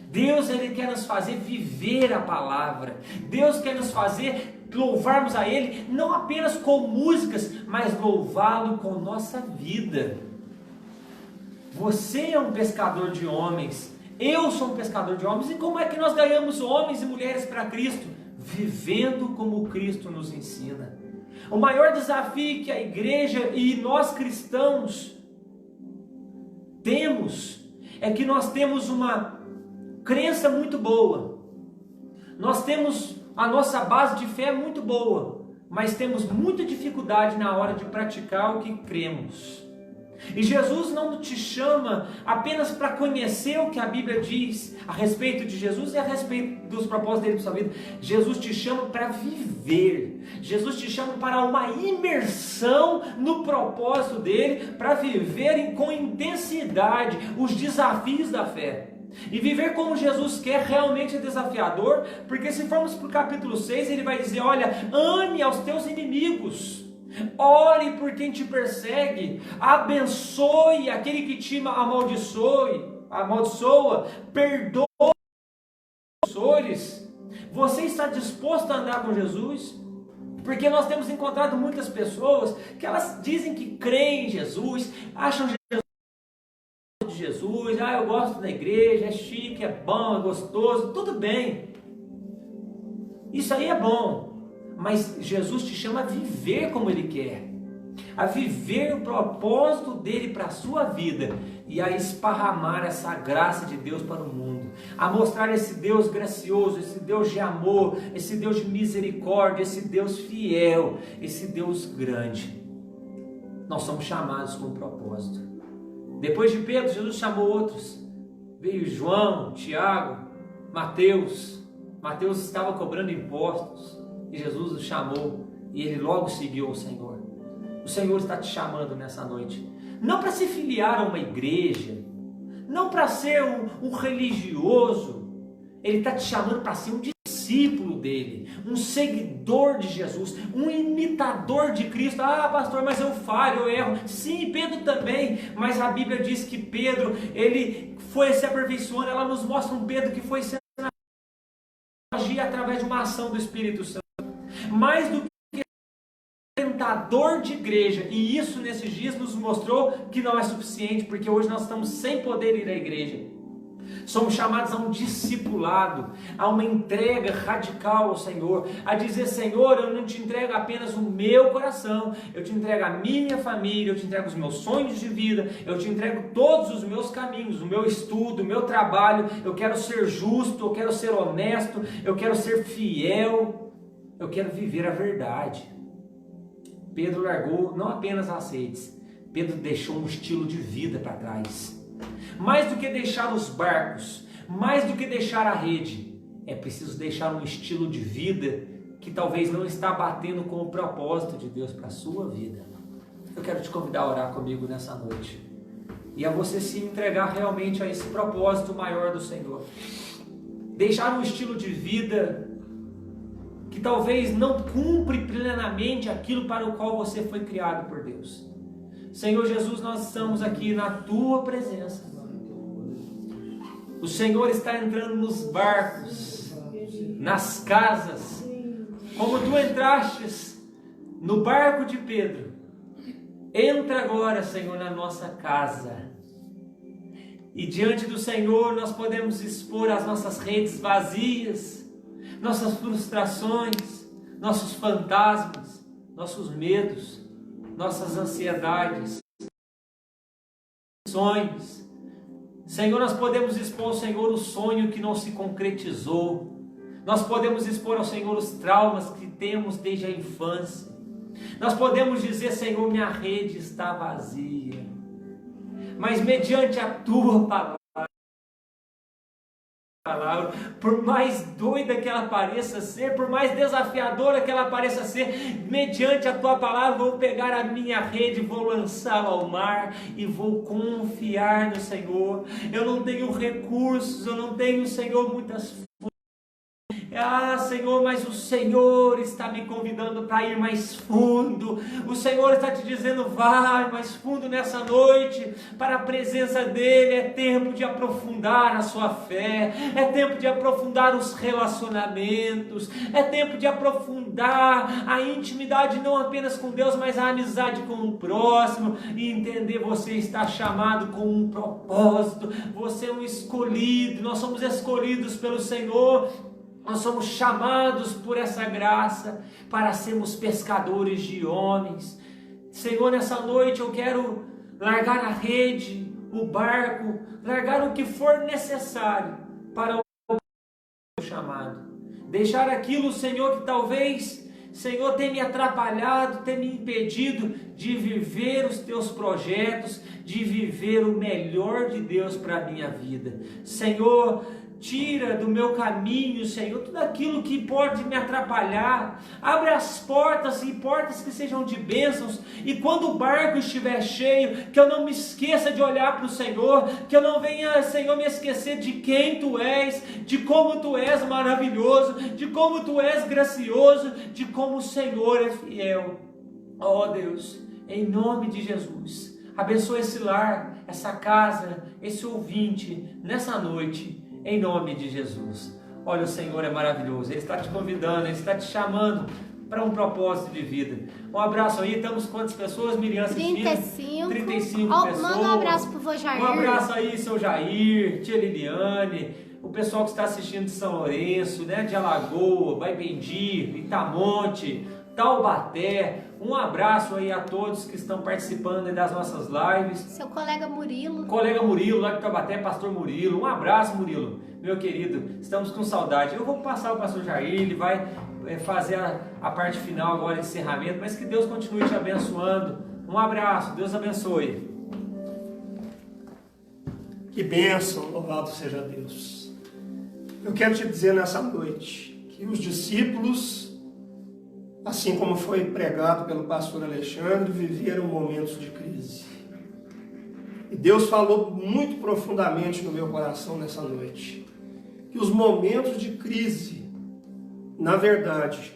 Deus, Ele quer nos fazer viver a palavra. Deus quer nos fazer louvarmos a Ele, não apenas com músicas, mas louvá-lo com nossa vida. Você é um pescador de homens, eu sou um pescador de homens. E como é que nós ganhamos homens e mulheres para Cristo? Vivendo como Cristo nos ensina. O maior desafio que a igreja e nós cristãos temos é que nós temos uma crença muito boa, nós temos a nossa base de fé muito boa, mas temos muita dificuldade na hora de praticar o que cremos. E Jesus não te chama apenas para conhecer o que a Bíblia diz a respeito de Jesus e a respeito dos propósitos dele para sua vida. Jesus te chama para viver. Jesus te chama para uma imersão no propósito dele, para viver com intensidade os desafios da fé. E viver como Jesus quer realmente é desafiador, porque se formos para o capítulo 6, ele vai dizer: olha, ame aos teus inimigos. Ore por quem te persegue, abençoe aquele que te amaldiçoa, perdoe os ofensores. Você está disposto a andar com Jesus? Porque nós temos encontrado muitas pessoas que elas dizem que creem em Jesus, acham Jesus, eu gosto da igreja, é chique, é bom, é gostoso, tudo bem. Isso aí é bom. Mas Jesus te chama a viver como Ele quer, a viver o propósito dEle para a sua vida e a esparramar essa graça de Deus para o mundo, a mostrar esse Deus gracioso, esse Deus de amor, esse Deus de misericórdia, esse Deus fiel, esse Deus grande. Nós somos chamados com um propósito. Depois de Pedro, Jesus chamou outros. Veio João, Tiago, Mateus. Mateus estava cobrando impostos e Jesus o chamou e ele logo seguiu o Senhor. O Senhor está te chamando nessa noite, não para se filiar a uma igreja, não para ser um religioso. Ele está te chamando para ser um discípulo dele, um seguidor de Jesus, um imitador de Cristo. Pastor, mas eu falho, eu erro. Sim, Pedro também, mas a Bíblia diz que Pedro, ele foi se aperfeiçoando. Ela nos mostra um Pedro que foi sendo agir através de uma ação do Espírito Santo, mais do que tentador de igreja. E isso nesses dias nos mostrou que não é suficiente, porque hoje nós estamos sem poder ir à igreja. Somos chamados a um discipulado, a uma entrega radical ao Senhor, a dizer: Senhor, eu não te entrego apenas o meu coração, eu te entrego a minha família, eu te entrego os meus sonhos de vida, eu te entrego todos os meus caminhos, o meu estudo, o meu trabalho. Eu quero ser justo, eu quero ser honesto, eu quero ser fiel, eu quero viver a verdade. Pedro largou não apenas as redes, Pedro deixou um estilo de vida para trás. Mais do que deixar os barcos, mais do que deixar a rede, é preciso deixar um estilo de vida que talvez não está batendo com o propósito de Deus para a sua vida. Eu quero te convidar a orar comigo nessa noite e a você se entregar realmente a esse propósito maior do Senhor. Deixar um estilo de vida que talvez não cumpre plenamente aquilo para o qual você foi criado por Deus. Senhor Jesus, nós estamos aqui na Tua presença. O Senhor está entrando nos barcos, nas casas, como Tu entrastes no barco de Pedro. Entra agora, Senhor, na nossa casa. E diante do Senhor nós podemos expor as nossas redes vazias, nossas frustrações, nossos fantasmas, nossos medos, nossas ansiedades, sonhos. Senhor, nós podemos expor ao Senhor o sonho que não se concretizou. Nós podemos expor ao Senhor os traumas que temos desde a infância. Nós podemos dizer: Senhor, minha rede está vazia. Mas mediante a Tua palavra, por mais doida que ela pareça ser, por mais desafiadora que ela pareça ser, mediante a Tua palavra, vou pegar a minha rede, vou lançá-la ao mar e vou confiar no Senhor. Eu não tenho recursos, eu não tenho, Senhor, muitas forças. Senhor, mas o Senhor está me convidando para ir mais fundo. O Senhor está te dizendo: vai mais fundo nessa noite, para a presença dEle. É tempo de aprofundar a sua fé, é tempo de aprofundar os relacionamentos, é tempo de aprofundar a intimidade não apenas com Deus, mas a amizade com o próximo, e entender: você está chamado com um propósito, você é um escolhido, nós somos escolhidos pelo Senhor. Nós somos chamados por essa graça para sermos pescadores de homens. Senhor, nessa noite eu quero largar a rede, o barco, largar o que for necessário para o chamado. Deixar aquilo, Senhor, que talvez, Senhor, tenha me atrapalhado, tenha me impedido de viver os Teus projetos, de viver o melhor de Deus para a minha vida. Senhor, tira do meu caminho, Senhor, tudo aquilo que pode me atrapalhar. Abre as portas, e portas que sejam de bênçãos. E quando o barco estiver cheio, que eu não me esqueça de olhar para o Senhor, que eu não venha, Senhor, me esquecer de quem Tu és, de como Tu és maravilhoso, de como Tu és gracioso, de como o Senhor é fiel. Oh Deus, em nome de Jesus, abençoa esse lar, essa casa, esse ouvinte, nessa noite, em nome de Jesus. Olha, o Senhor é maravilhoso, Ele está te convidando, Ele está te chamando para um propósito de vida. Um abraço aí, estamos quantas pessoas, Miriam? 35. 35 pessoas. Manda um abraço pro vô Jair. Um abraço aí, seu Jair, tia Liliane, o pessoal que está assistindo de São Lourenço, né, de Alagoa, Baipendi, Itamonte, Taubaté. Um abraço aí a todos que estão participando aí das nossas lives. Seu colega Murilo. Colega Murilo, lá de Taubaté, pastor Murilo. Um abraço, Murilo, meu querido. Estamos com saudade. Eu vou passar o pastor Jair, ele vai fazer a parte final agora de encerramento, mas que Deus continue te abençoando. Um abraço, Deus abençoe. Que bênção, louvado seja Deus. Eu quero te dizer nessa noite que os discípulos, assim como foi pregado pelo pastor Alexandre, viveram momentos de crise. E Deus falou muito profundamente no meu coração nessa noite, que os momentos de crise, na verdade,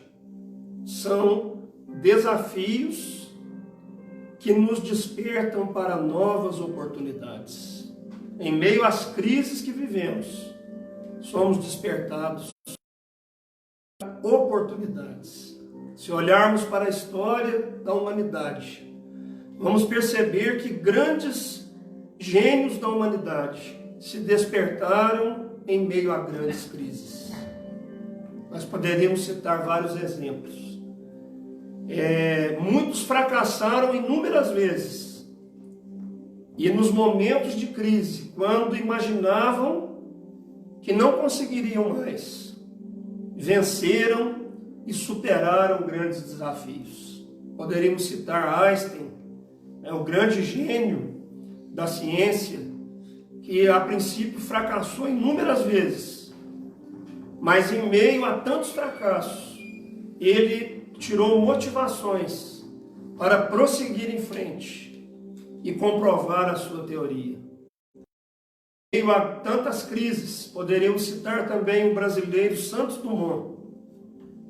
são desafios que nos despertam para novas oportunidades. Em meio às crises que vivemos, somos despertados para oportunidades. Se olharmos para a história da humanidade, vamos perceber que grandes gênios da humanidade se despertaram em meio a grandes crises. Nós poderíamos citar vários exemplos. Muitos fracassaram inúmeras vezes. E nos momentos de crise, quando imaginavam que não conseguiriam mais, venceram e superaram grandes desafios. Poderíamos citar Einstein, o grande gênio da ciência, que a princípio fracassou inúmeras vezes. Mas em meio a tantos fracassos, ele tirou motivações para prosseguir em frente e comprovar a sua teoria. Em meio a tantas crises, poderíamos citar também o brasileiro Santos Dumont,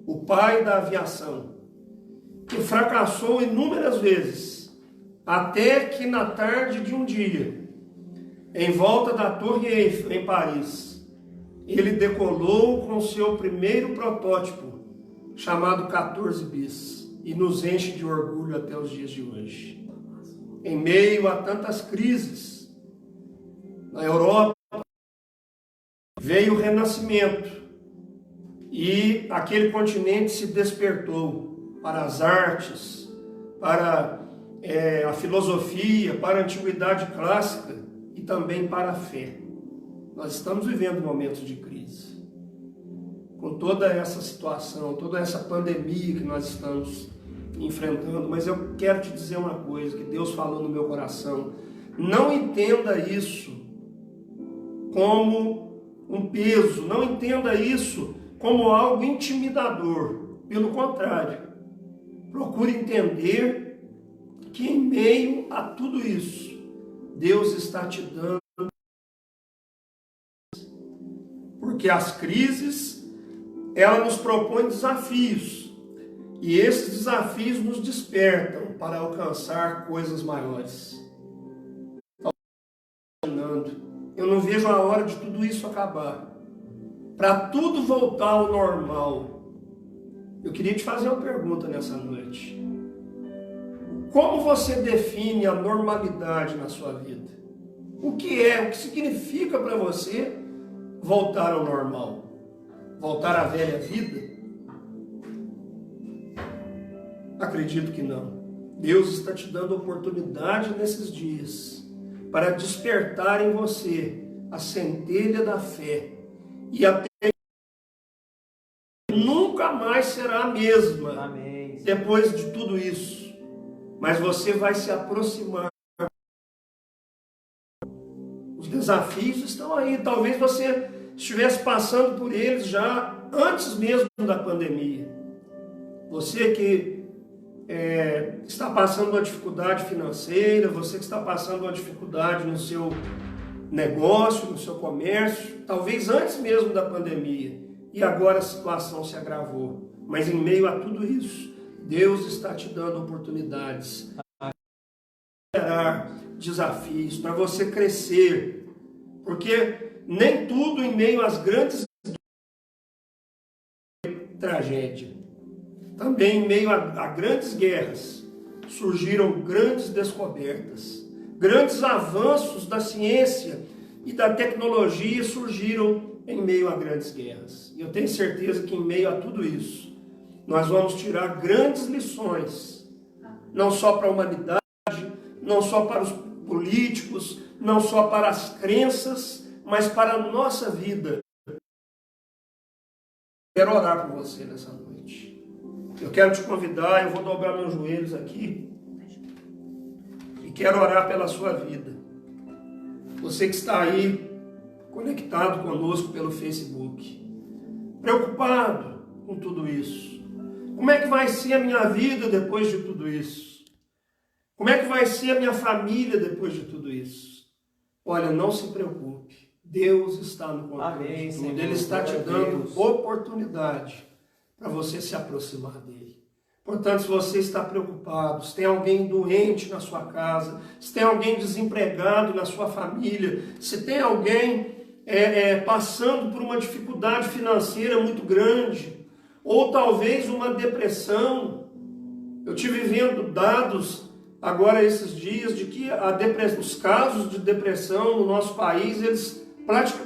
o pai da aviação, que fracassou inúmeras vezes, até que na tarde de um dia, em volta da Torre Eiffel, em Paris, ele decolou com seu primeiro protótipo, chamado 14 bis, e nos enche de orgulho até os dias de hoje. Em meio a tantas crises, na Europa, veio o Renascimento, e aquele continente se despertou para as artes, para a filosofia, para a antiguidade clássica e também para a fé. Nós estamos vivendo momentos de crise. Com toda essa situação, toda essa pandemia que nós estamos enfrentando, mas eu quero te dizer uma coisa que Deus falou no meu coração. Não entenda isso como um peso, não entenda isso como algo intimidador. Pelo contrário, procure entender que em meio a tudo isso, Deus está te dando. Porque as crises, ela nos propõe desafios. E esses desafios nos despertam para alcançar coisas maiores. Eu não vejo a hora de tudo isso acabar. Para tudo voltar ao normal. Eu queria te fazer uma pergunta nessa noite. Como você define a normalidade na sua vida? O que significa para você voltar ao normal? Voltar à velha vida? Acredito que não. Deus está te dando oportunidade nesses dias para despertar em você a centelha da fé e até nunca mais será a mesma. Amém. Depois de tudo isso. Mas você vai se aproximar. Os desafios estão aí. Talvez você estivesse passando por eles já antes mesmo da pandemia. Você que está passando uma dificuldade financeira, você que está passando uma dificuldade no seu negócio, no seu comércio, talvez antes mesmo da pandemia, e agora a situação se agravou. Mas em meio a tudo isso, Deus está te dando oportunidades para superar desafios, para você crescer, porque nem tudo em meio às grandes tragédia. Também em meio a grandes guerras surgiram grandes descobertas, grandes avanços da ciência e da tecnologia surgiram em meio a grandes guerras. E eu tenho certeza que em meio a tudo isso, nós vamos tirar grandes lições, não só para a humanidade, não só para os políticos, não só para as crenças, mas para a nossa vida. Quero orar por você nessa noite. Eu quero te convidar, eu vou dobrar meus joelhos aqui e quero orar pela sua vida. Você que está aí conectado conosco pelo Facebook, preocupado com tudo isso. Como é que vai ser a minha vida depois de tudo isso? Como é que vai ser a minha família depois de tudo isso? Olha, não se preocupe. Deus está no controle de tudo. Ele está te dando oportunidade para você se aproximar dele. Portanto, se você está preocupado, se tem alguém doente na sua casa, se tem alguém desempregado na sua família, se tem alguém passando por uma dificuldade financeira muito grande, ou talvez uma depressão. Eu tive vendo dados agora esses dias de que os casos de depressão no nosso país, eles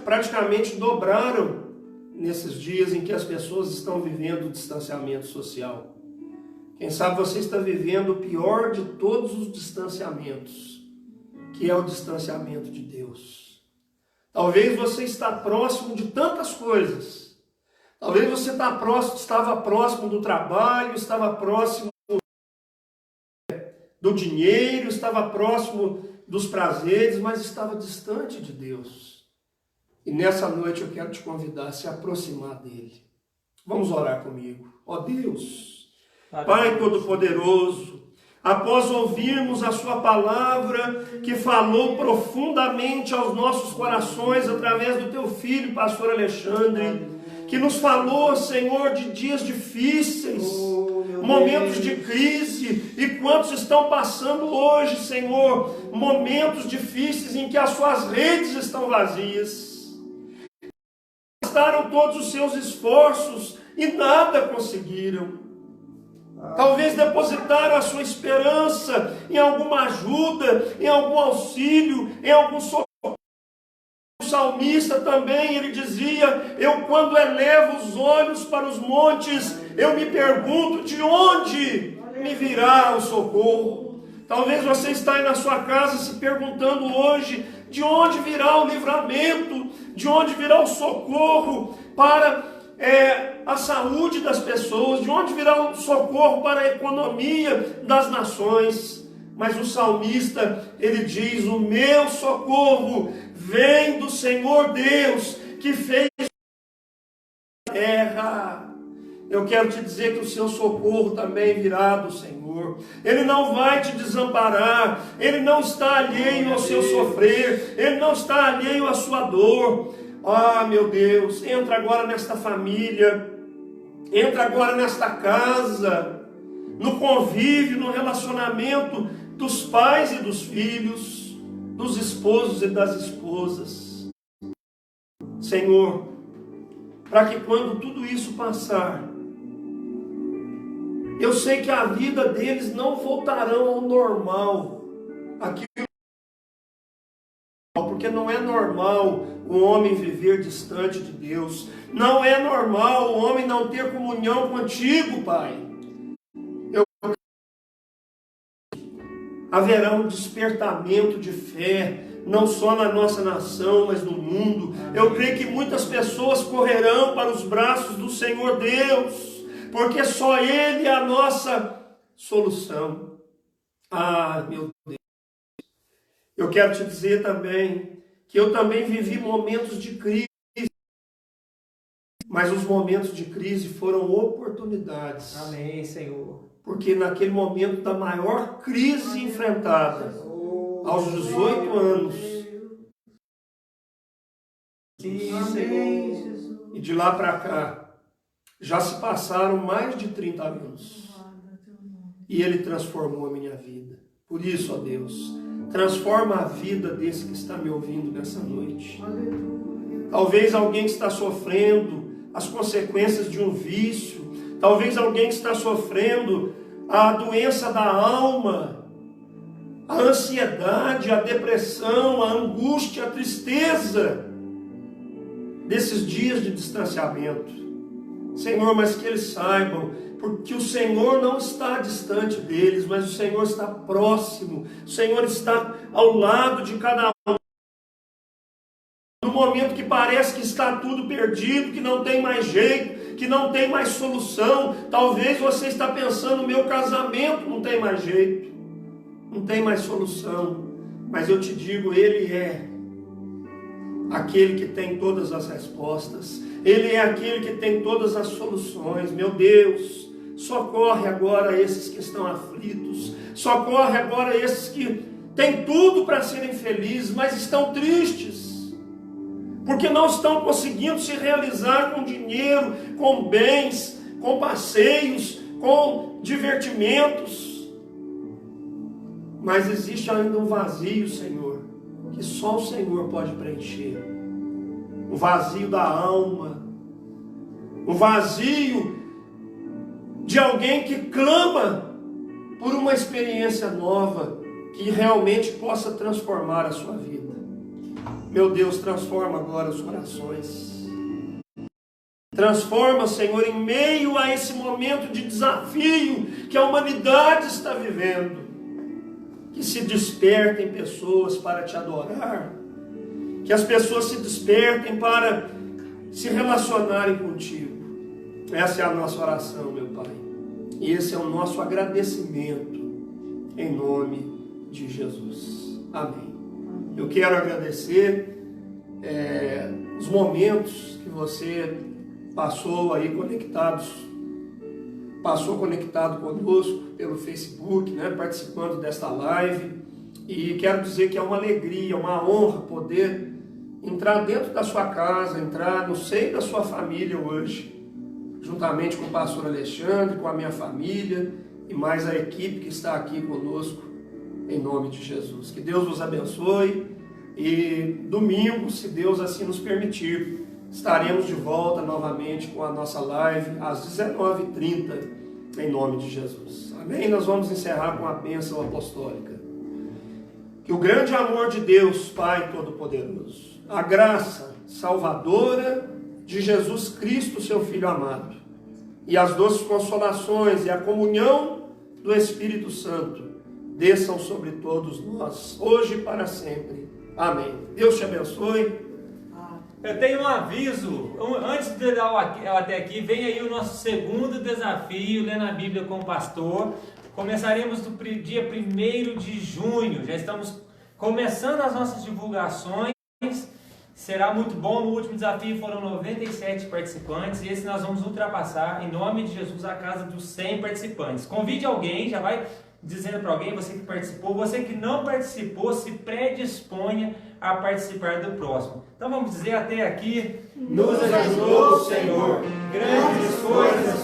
praticamente dobraram nesses dias em que as pessoas estão vivendo o distanciamento social. Quem sabe você está vivendo o pior de todos os distanciamentos, que é o distanciamento de Deus. Talvez você está próximo de tantas coisas. Talvez você estava próximo do trabalho, estava próximo do dinheiro, estava próximo dos prazeres, mas estava distante de Deus. E nessa noite eu quero te convidar a se aproximar dele. Vamos orar comigo. Ó Deus, Pai Todo-Poderoso, após ouvirmos a sua palavra que falou profundamente aos nossos corações através do teu filho, pastor Alexandre, que nos falou, Senhor, de dias difíceis, momentos de crise, e quantos estão passando hoje, Senhor, momentos difíceis em que as suas redes estão vazias. Gastaram todos os seus esforços e nada conseguiram. Talvez depositaram a sua esperança em alguma ajuda, em algum auxílio, em algum socorro. O salmista também, ele dizia: eu quando elevo os olhos para os montes, eu me pergunto de onde me virá o socorro. Talvez você está aí na sua casa se perguntando hoje, de onde virá o livramento, de onde virá o socorro para a saúde das pessoas, de onde virá o socorro para a economia das nações. Mas o salmista, ele diz: o meu socorro vem do Senhor Deus, que fez a terra. Eu quero te dizer que o seu socorro também virá do Senhor. Ele não vai te desamparar, Ele não está alheio ao seu sofrer, Ele não está alheio à sua dor. Ah, meu Deus, entra agora nesta família, entra agora nesta casa, no convívio, no relacionamento dos pais e dos filhos, dos esposos e das esposas. Senhor, para que quando tudo isso passar, eu sei que a vida deles não voltarão ao normal, porque não é normal o homem viver distante de Deus, não é normal o homem não ter comunhão contigo, Pai. Haverá um despertamento de fé, não só na nossa nação, mas no mundo. Eu creio que muitas pessoas correrão para os braços do Senhor Deus, porque só Ele é a nossa solução. Ah, meu Deus. Eu quero te dizer também que eu também vivi momentos de crise, mas os momentos de crise foram oportunidades. Amém, Senhor. Porque naquele momento da maior crise enfrentada, aos 18 anos, sim, Senhor, e de lá para cá, já se passaram mais de 30 anos. e Ele transformou a minha vida. Por isso, ó Deus, transforma a vida desse que está me ouvindo nessa noite. Talvez alguém que está sofrendo as consequências de um vício, talvez alguém que está sofrendo a doença da alma, a ansiedade, a depressão, a angústia, a tristeza desses dias de distanciamento. Senhor, mas que eles saibam, porque o Senhor não está distante deles, mas o Senhor está próximo, o Senhor está ao lado de cada um. No momento que parece que está tudo perdido, que não tem mais jeito, que não tem mais solução, talvez você está pensando, meu casamento não tem mais jeito, não tem mais solução, mas eu te digo, Ele é aquele que tem todas as respostas, Ele é aquele que tem todas as soluções. Meu Deus, socorre agora esses que estão aflitos, socorre agora esses que têm tudo para serem felizes, mas estão tristes, porque não estão conseguindo se realizar com dinheiro, com bens, com passeios, com divertimentos. Mas existe ainda um vazio, Senhor, que só o Senhor pode preencher. O vazio da alma, o vazio de alguém que clama por uma experiência nova, que realmente possa transformar a sua vida. Meu Deus, transforma agora os corações. Transforma, Senhor, em meio a esse momento de desafio que a humanidade está vivendo. Que se despertem pessoas para te adorar. Que as pessoas se despertem para se relacionarem contigo. Essa é a nossa oração, meu Pai. E esse é o nosso agradecimento, em nome de Jesus. Amém. Eu quero agradecer os momentos que você passou aí conectado conosco pelo Facebook, né, participando desta live. E quero dizer que é uma alegria, uma honra poder entrar dentro da sua casa, entrar no seio da sua família hoje, juntamente com o pastor Alexandre, com a minha família e mais a equipe que está aqui conosco, em nome de Jesus. Que Deus vos abençoe e domingo, se Deus assim nos permitir, estaremos de volta novamente com a nossa live às 19h30, em nome de Jesus. Amém? Nós vamos encerrar com a bênção apostólica. Que o grande amor de Deus, Pai Todo-Poderoso, a graça salvadora de Jesus Cristo, seu Filho amado, e as doces consolações e a comunhão do Espírito Santo desçam sobre todos nós, hoje e para sempre. Amém. Deus te abençoe. Eu tenho um aviso, antes de dar até aqui, vem aí o nosso segundo desafio, lendo a Bíblia com o pastor. Começaremos no dia 1º de junho, já estamos começando as nossas divulgações, será muito bom. No último desafio foram 97 participantes, e esse nós vamos ultrapassar, em nome de Jesus, a casa dos 100 participantes. Convide alguém, já vai dizendo para alguém, você que participou, você que não participou, se predisponha a participar do próximo. Então vamos dizer até aqui, nos ajudou o Senhor, grandes coisas